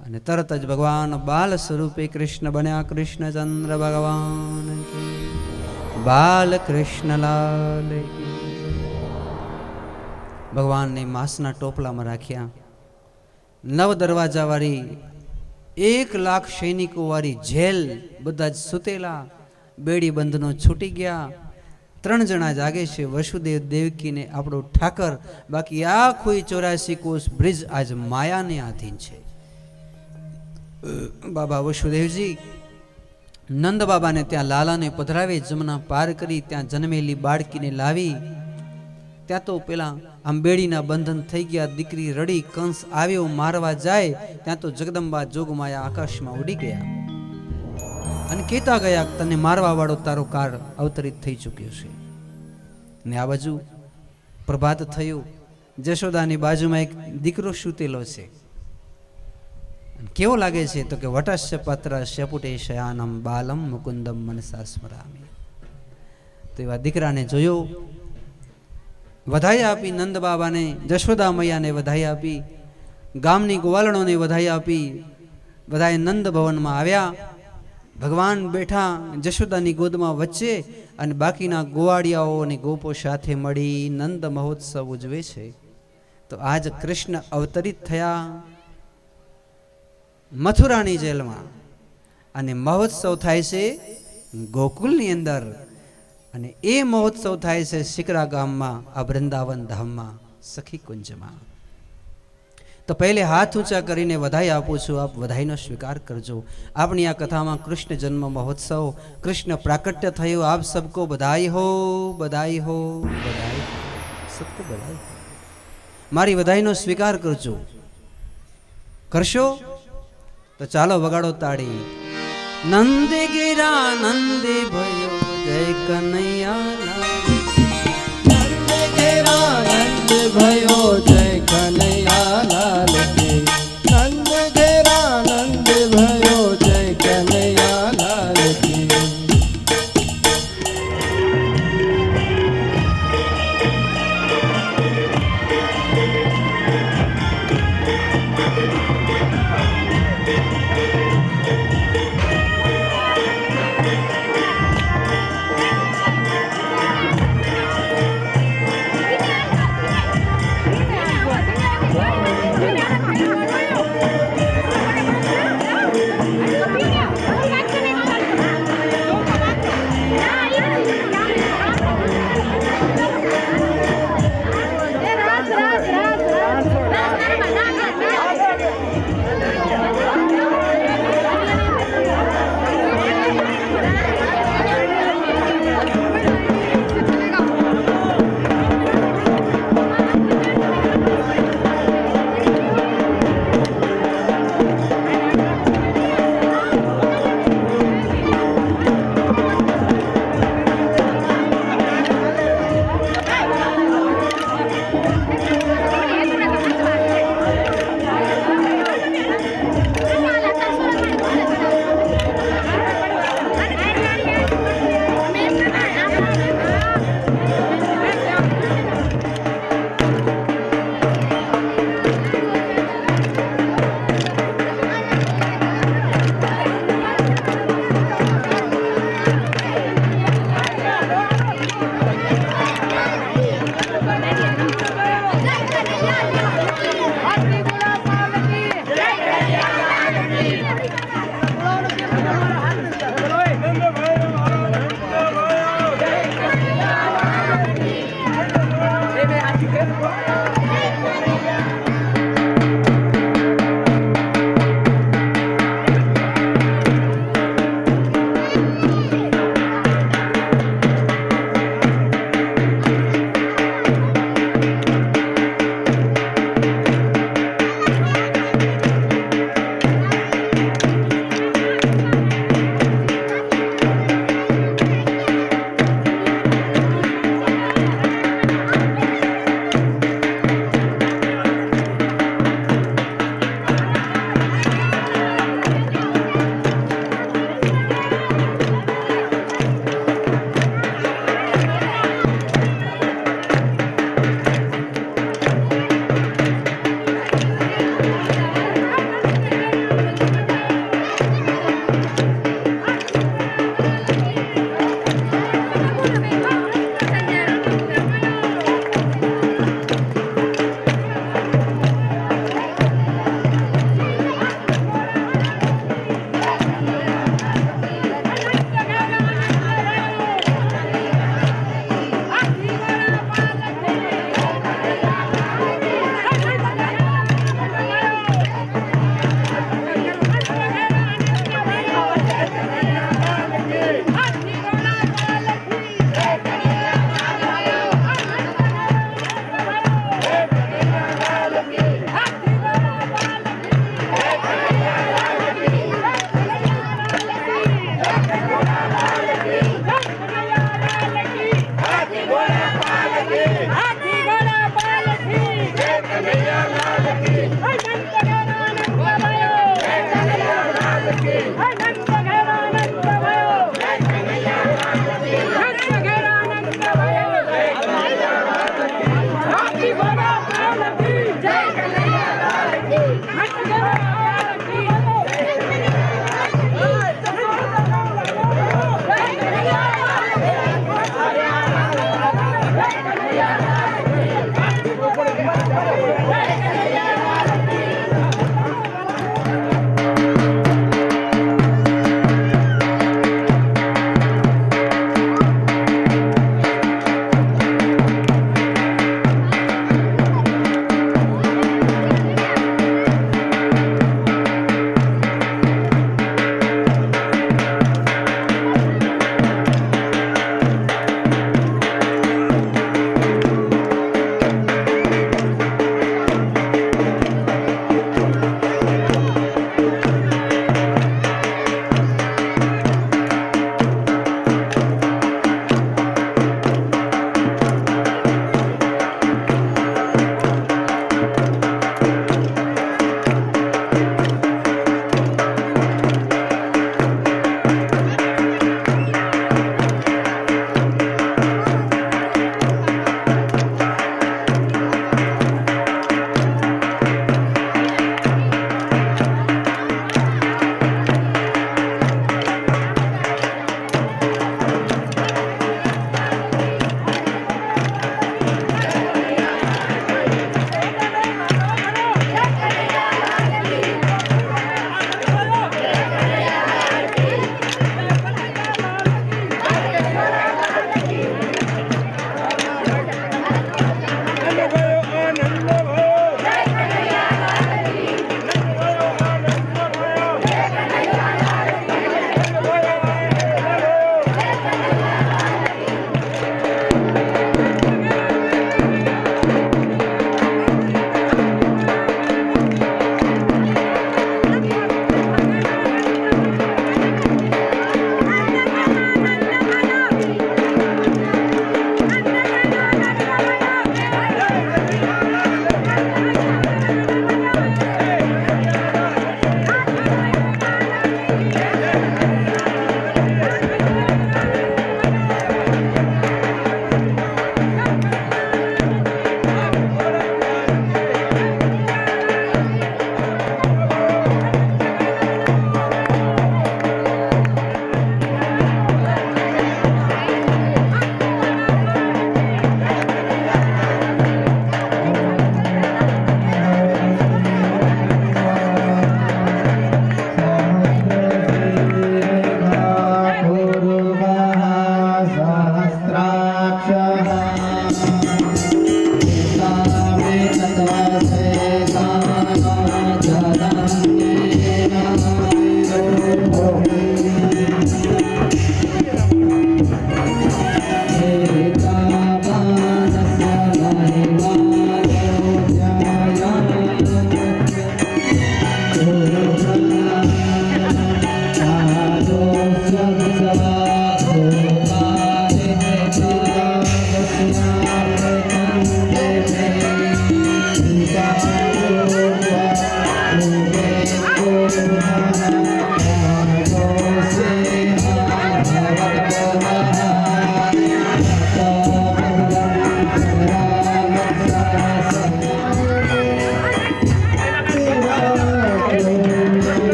અને તરત જ ભગવાન બાલ સ્વરૂપે કૃષ્ણ બન્યા. કૃષ્ણચંદ્ર ભગવાન કી બાલ કૃષ્ણલાલ કી. ભગવાનને માંસના ટોપલામાં રાખ્યા. 9 દરવાજાવાળી 1,00,000 સૈનિકો વાળી જેલ, બધા જ સુતેલા, બેડી બંધનો છૂટી ગયા. 3 જણા જાગે છે, વસુદેવ દેવકીને આપણો ઠાકર. બાકી આખું 84 કોષ બ્રિજ આજ માયાને આધીન છે. બાબા વસુદેવજી નંદ બાબાને ત્યાં લાલાને પધરાવે, જમના પાર કરી ત્યાં જન્મેલી બાળકીને લાવી. ત્યાં તો પેલા આમ બેડીના બંધન થઈ ગયા. દીકરી રડી, કંસ આવ્યો મારવા જાય, ત્યાં તો જગદંબા જોગમાયા આકાશમાં ઉડી ગયા અને કહેતા ગયા તને મારવા વાળો તારો કાળ અવતરિત થઈ ચૂક્યો છે. ને આ બાજુ પ્રભાત થયું, જશોદાની બાજુમાં એક દીકરો સૂતેલો છે. કેવો લાગે છે તો કે વટસ્ય પત્ર શપુટે શયાનમ બાલમ મુકુંદમ મનસા સ્મરામી. તો એવા દીકરાને જોયો, વધાઈ આપી નંદ બાબાને, જશોદા મૈયાને વધાઈ આપી, ગામની ગોવાલણોને વધાઈ આપી. બધાએ નંદ ભવનમાં આવ્યા. ભગવાન બેઠા જશોદાની ગોદમાં વચ્ચે અને બાકીના ગોવાળિયાઓ અને ગોપો સાથે મળી નંદ મહોત્સવ ઉજવે છે. તો આજ કૃષ્ણ અવતરિત થયા મથુરાની જેલમાં અને મહોત્સવ થાય છે ગોકુલની અંદર. અને એ મહોત્સવ થાય છે શિકરા ગામમાં, આ વૃંદાવન ધામમાં, સખી કુંજમાં. તો પહેલે હાથ ઊંચા કરીને વધાઈ આપું છું, આપ વધાઈનો સ્વીકાર કરજો. આપણી આ કથામાં કૃષ્ણ જન્મ મહોત્સવ, કૃષ્ણ પ્રાકટ્ય થયું. આપ સબકો બધાઈ હો, બધાઈ હો, બધાઈ હો, સબકો બધાઈ. મારી વધાઈનો સ્વીકાર કરજો. કરશો તો ચાલો વગાડો તાળી. નંદ ગિરા નંદ ભયો જય કનૈયા, નંદ ઘેરા નંદ भयो જય કનૈયા લાલ કી. નંદ ઘેરા નંદ भयो જય કનૈયા લાલ કી.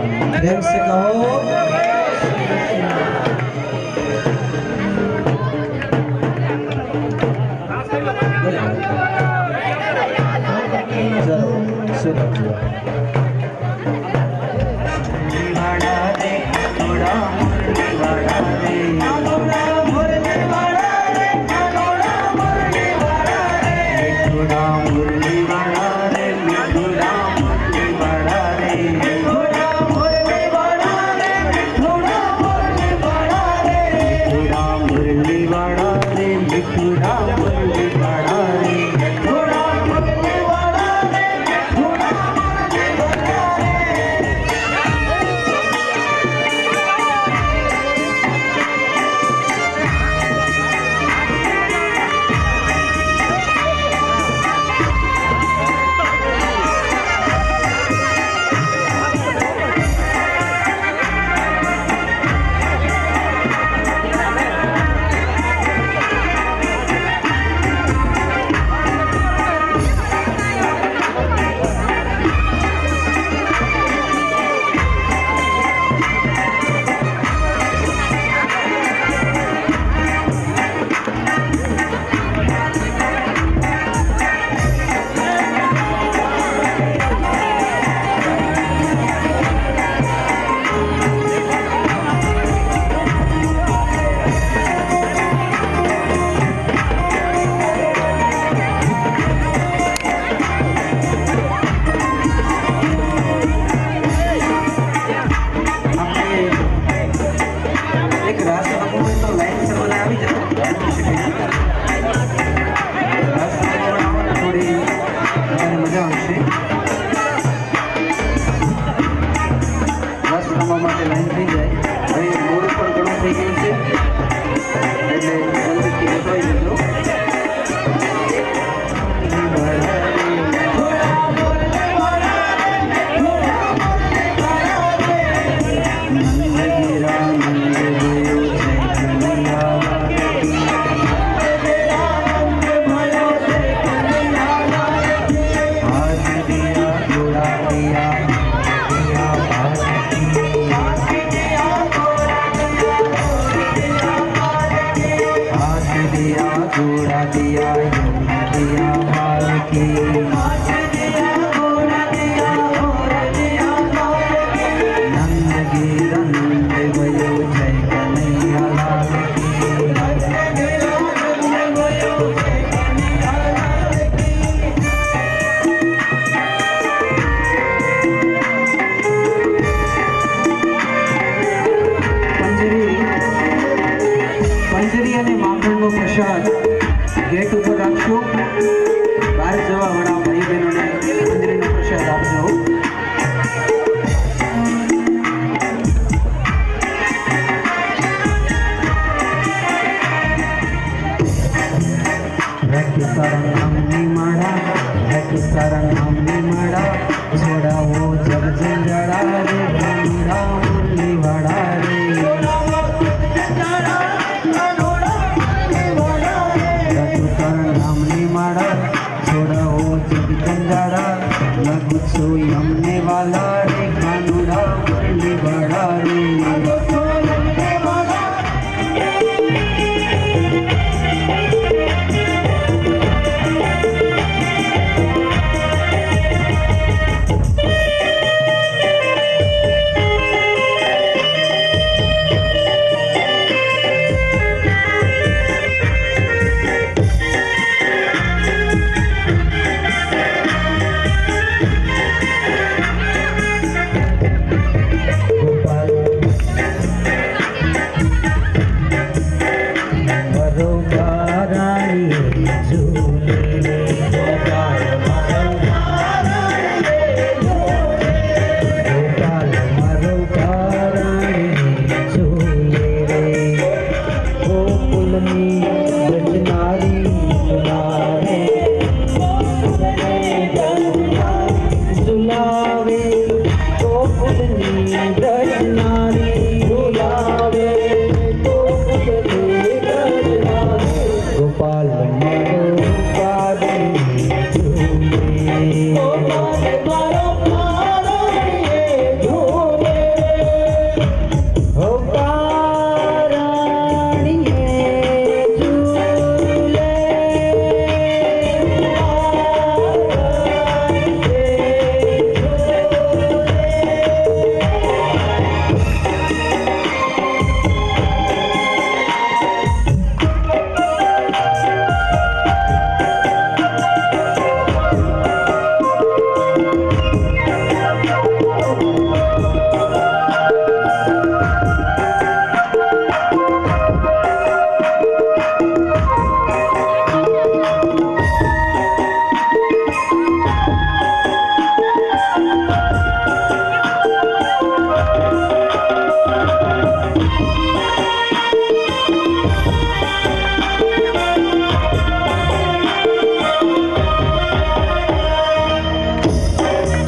प्रेम से कहो गेट पर राखशो बाहर जवा वाला भाई बहनों ने मंदिर नो प्रसाद आपजो छोड़ा वो जग जंजाड़ा रे बंदा मुरली वाड़ा रे छोड़ा वो जग जंजाड़ा लगू छो यमने वाला रे कानूड़ा मुरली वाड़ा रे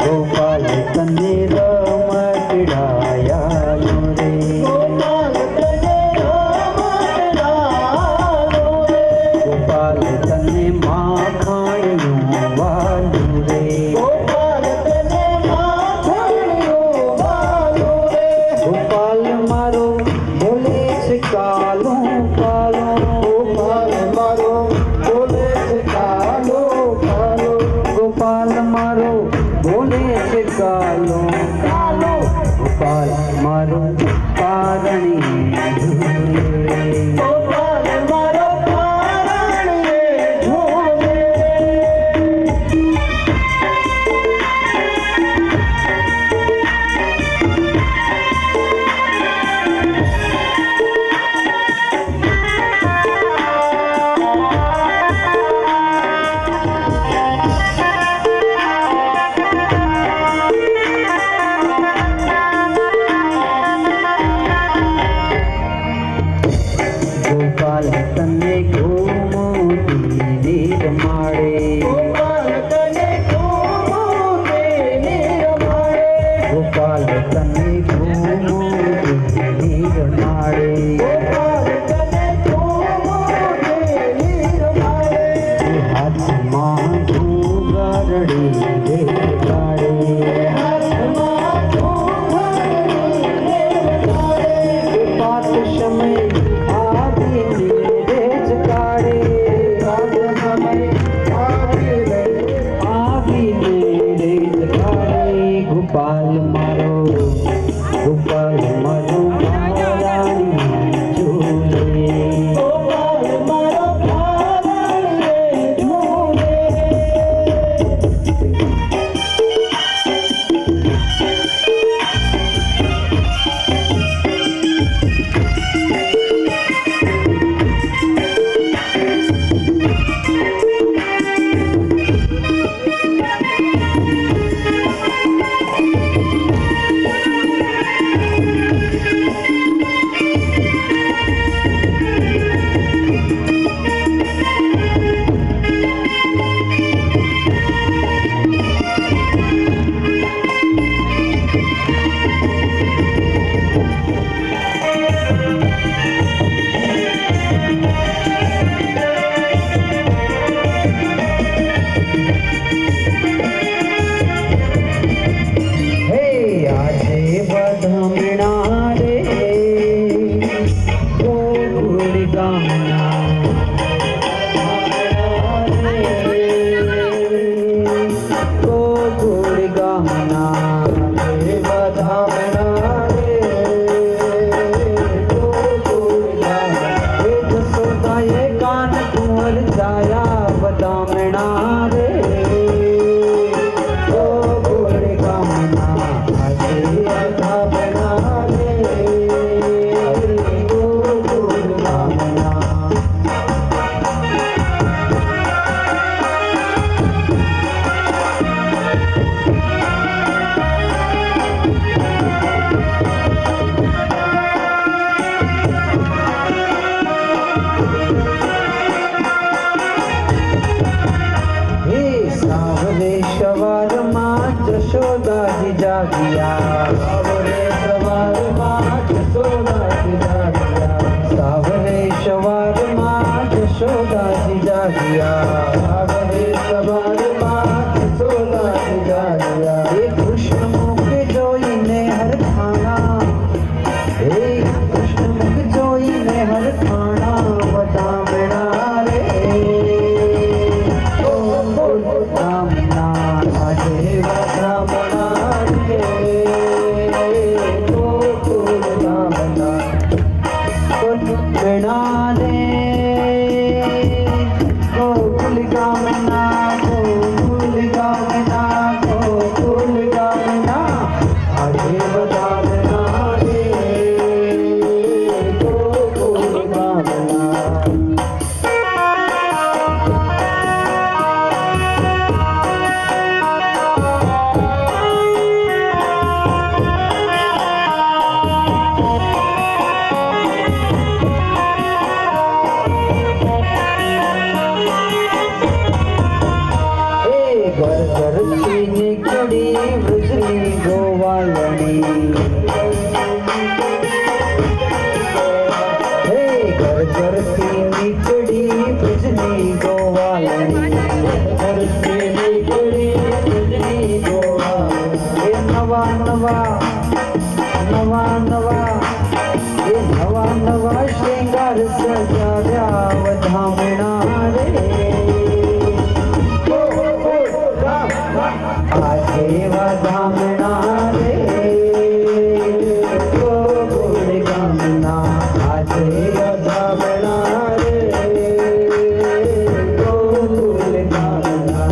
ગોપાલ તને રમકડાયા રે, ગોપાલ તને માખણનું વાલું રે, ગોપાલ મારો બોલે છે કાલો કાલો, ગોપાલ મારો બોલે છે કાલો કાલો, ગોપાલ મારો બોલે છે કાલો કાલો, ગોપાલ મારો પારણી ગોપાલ મારો પારણી ઝૂલે. ગોપાલ તને ઘૂમતી રમાડે, ગોપાલ તને ઘૂમતી રમાડે, ગોપાલ તને ઘૂમતી રમાડે, ગોપાલ તને ઘૂમતી રમાડે, હાથમાં ઘૂંઘરડી દેખાડે, હાથમાં ઘૂંઘરડી દેખાડે, પાત સમય ગોપાલ મારો, ગોપાલ મારો રાણી જો નવા નવા એ નવા નવા શૃંગાર સજાવ્યા વધામણા રે આજે વધામણા રે ગોકુળ ગામના આજે વધામણા રે ગોકુળ ગામના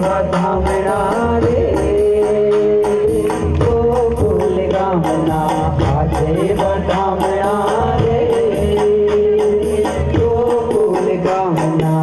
વધામણા રે ગોકુળ ગામના આજે વધામણા રે ગોકુળ ગામના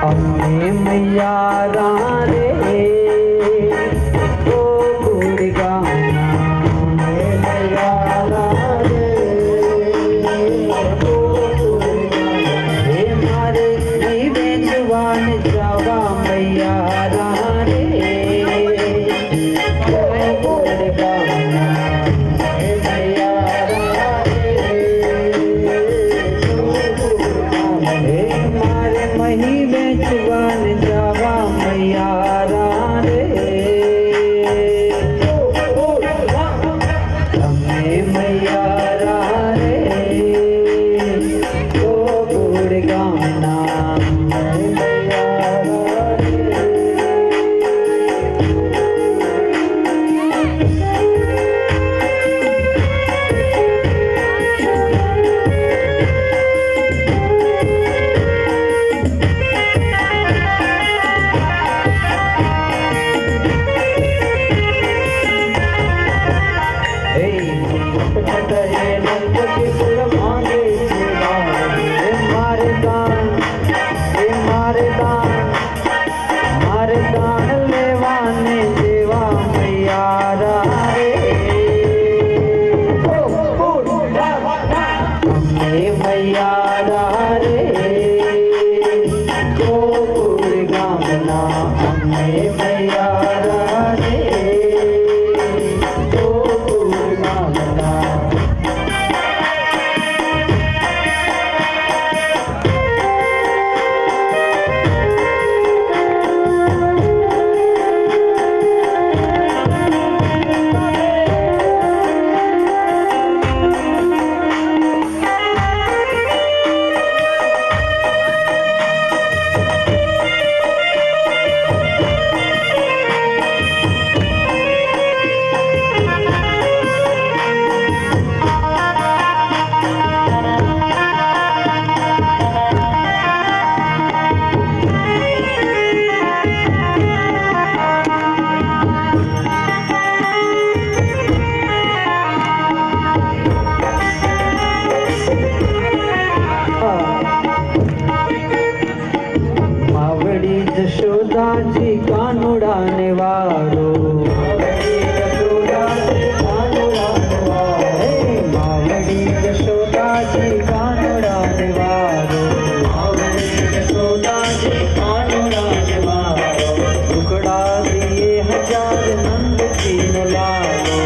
અમે મૈયા રે ગોકુળ ગામના અમે મૈયા રે ગોકુળ ગામના હે મારે વેચવાન જવા મૈયા રે ગોકુળ ગામના હે મૈયા રે મારે મહી વેચવાન જવા મૈયા રે તમે મૈયા રે ગોકુળ ગામના મૈયા રે મારે દાન લેવાને જેવા મૈયા રે અમે મૈયા રે ગોકુળ ગામના અમે મૈયા રે ગોકુળ ગામના જશોદાજી કાનુડાને વારો માવડી જશોદાજી કાનુડાને વારો જશોદાજી કાનુડાને વારો ટુકડા દિએ હજાર નંદજી લાલો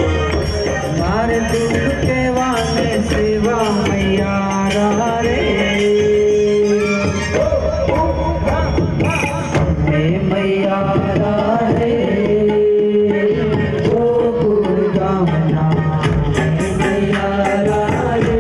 મારે દુઃખ કહેવાને સેવા મૈયા રે મૈયા રે ગોકુળ ગામના મૈયા રે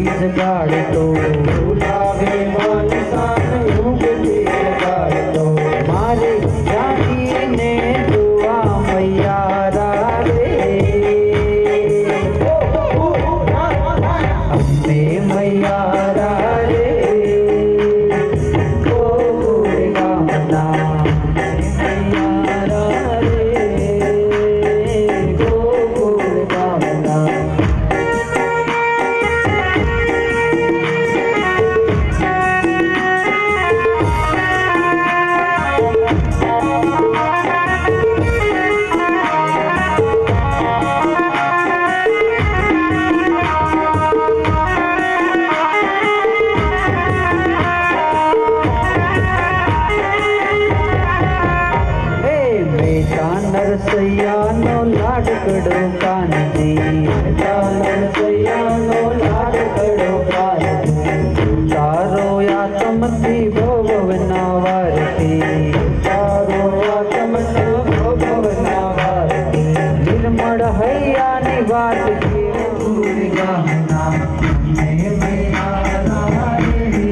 जगाड़ दो लागे मानसान उगती जगाड़ दो मारी जागी ने दुआ मैया रे अम्बे मैया रे गोकुल गामना मैया रे गोकुल गामना नरसैयानो लाडकड़ो कानजी नरसैयानो लाडकड़ो कानजी तारो या तमती भोगवना वारती तारो या तमती भोगवना वारती निर्मल हैया निवात की पूरी गाना मैं मैया रानी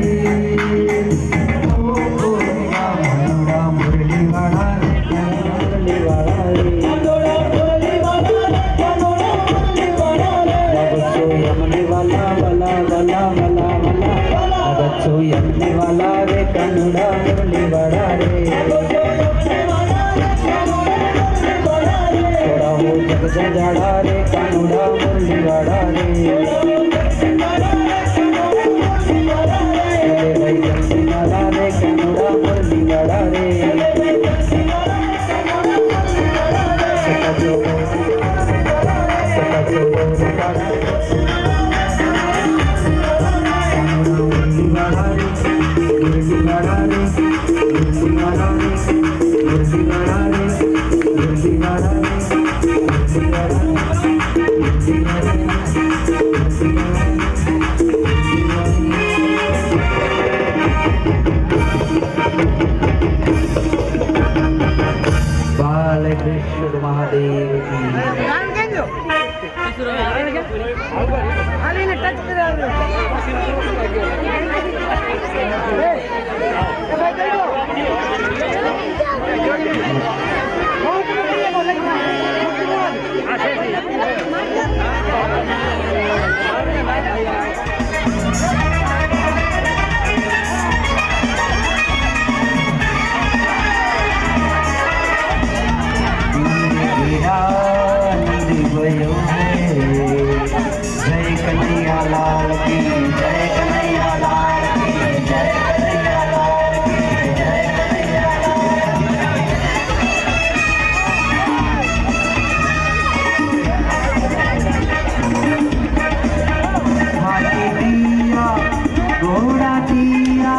ओ पूरी गाना मुरली वाला यमने वाला रे कनुड़ा मुरली बड़ा रे थोड़ा हो जग जड़ा रे कनुड़ा मुरली बड़ा रे भाई जमने वाला रे कनुड़ा मुरली बड़ा रे बालकृष्ण महादेव जय कन्हैया लाल की जय कन्हैया लाल की जय कन्हैया लाल की जय कन्हैया हाथी दिया घोड़ा दिया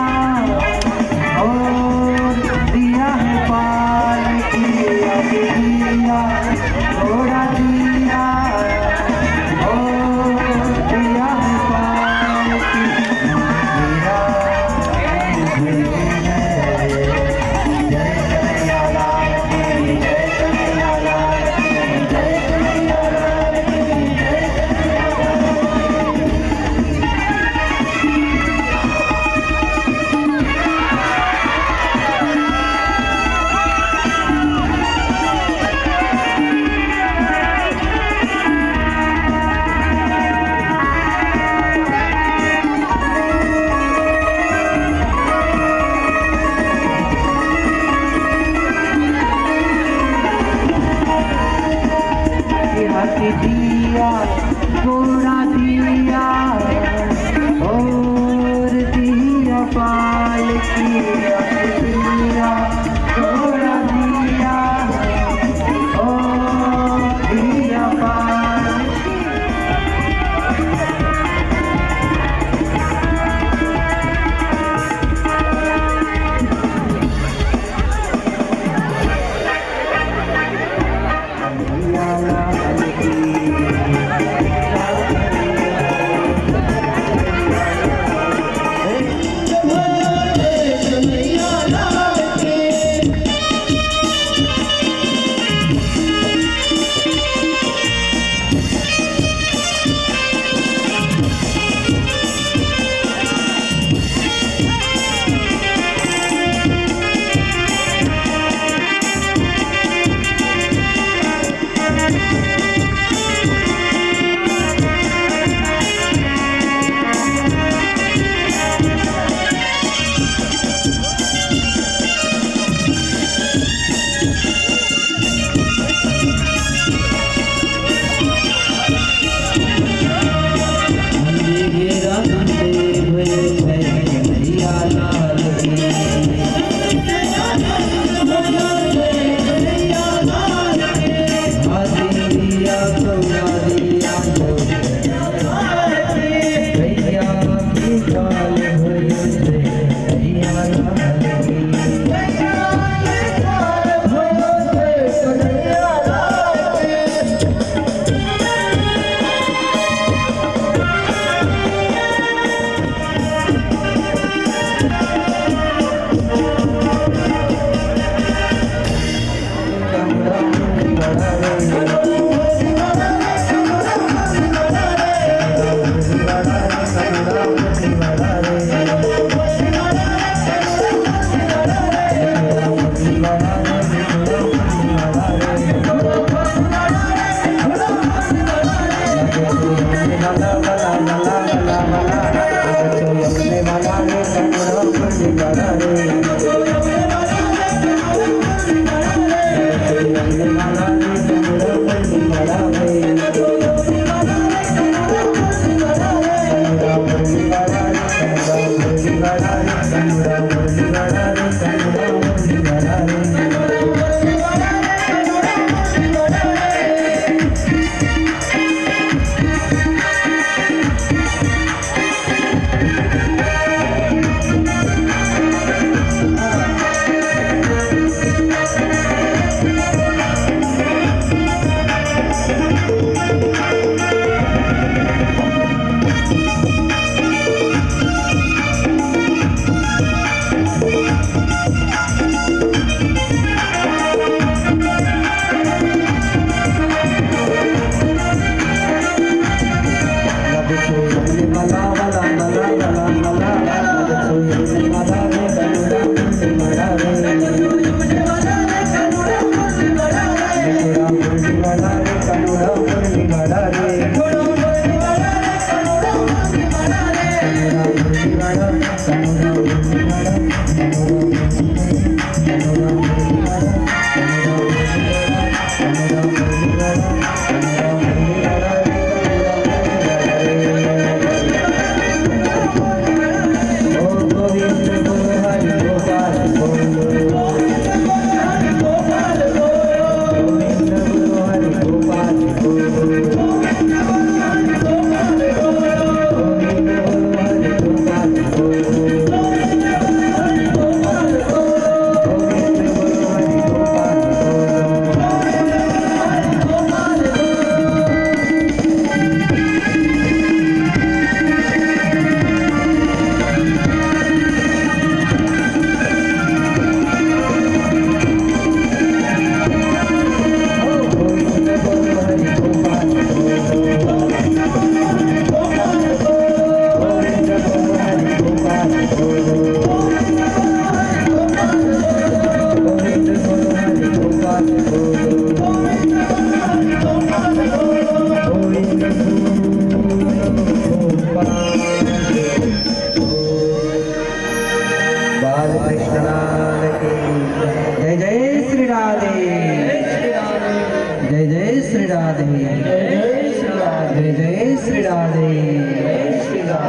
और दिया है पाल किया दिया घोड़ा दिया दिया है पाल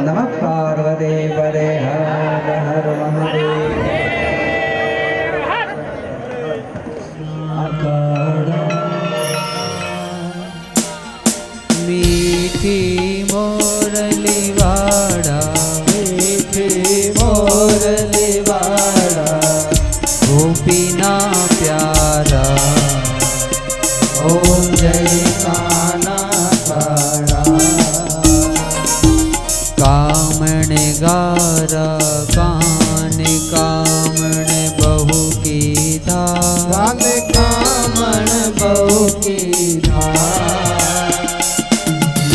नमः पार्वती पदे हर हर महादेव। मीठी मोरली वाड़ा, मीठी मोरली वाड़ा, गोपीना प्यारा, ओम जय काना काड़ा। कामण गारा कान कामण बहु की धान, कामण बहु की धान।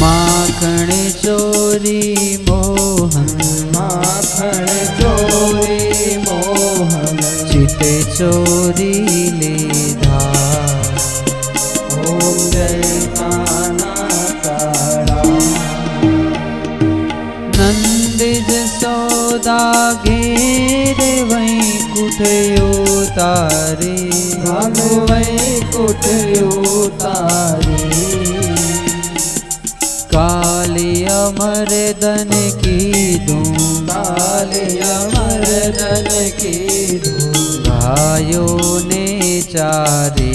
माखण चोरी मोहन, माखण चोरी मोहन, चित चोरी लीधा, ओम जय काना काड़ा। नंद जसोदा घेरे वैकुंठ उतारे, वैकुंठ उतारे। काली अमर धन की दूं, काली अमर धन की दूं, गायों ने चारे,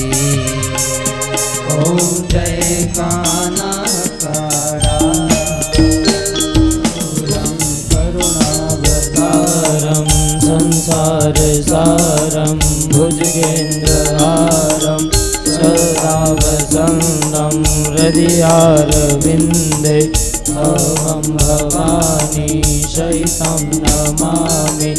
ओम जय काना काड़ा। करुणावतारं संसार सारं भुजगेन्द्रहारं सदा वसन्तं हृदयारविन्दे। अहं भवानी सहितं नमामि।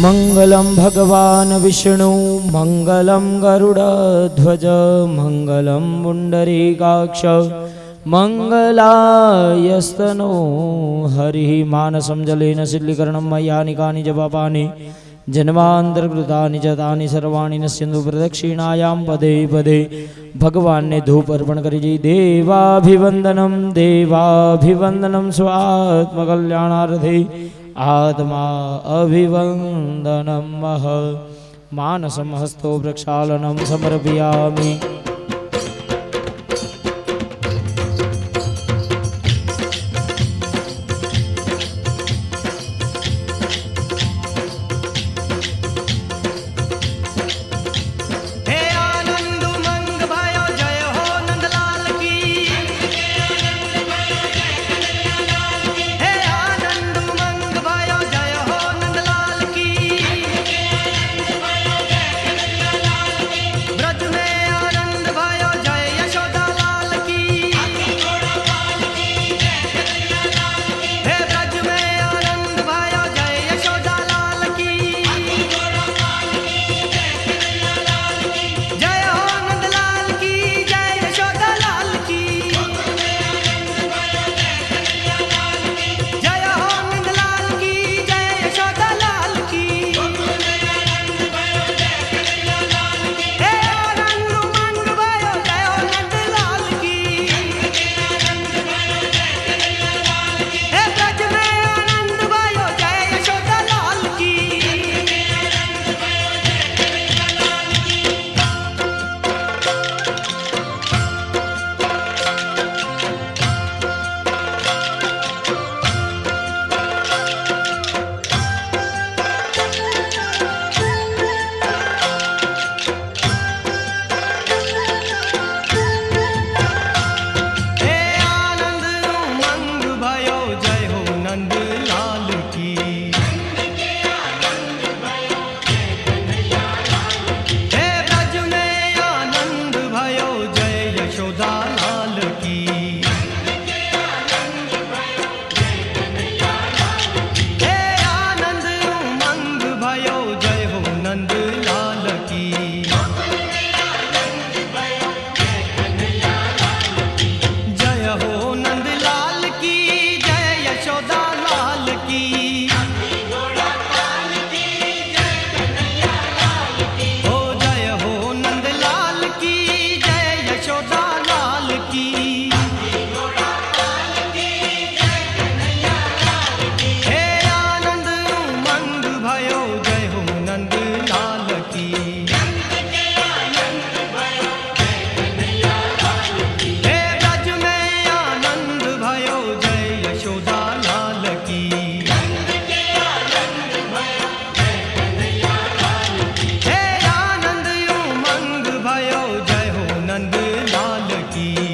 मंगलं भगवान् विष्णु मंगलं गरुडध्वज मंगलं पुण्डरीकाक्ष मंगलायस्तनो हरिः। मानसं जलेन शिल्लीकरणं मयानि कानि च पापानि जन्मांतरकृतानि च तानि सर्वाणि नश्यन्तु प्रदक्षिणायां पदे पदे भगवान ने धूप अर्पण करी जी देवाभिवंदनम स्वात्मकल्याणार्थे आत्मा अभिवंदनम मह मानसम हस्तो प्रक्षालनम समर्पयामि। की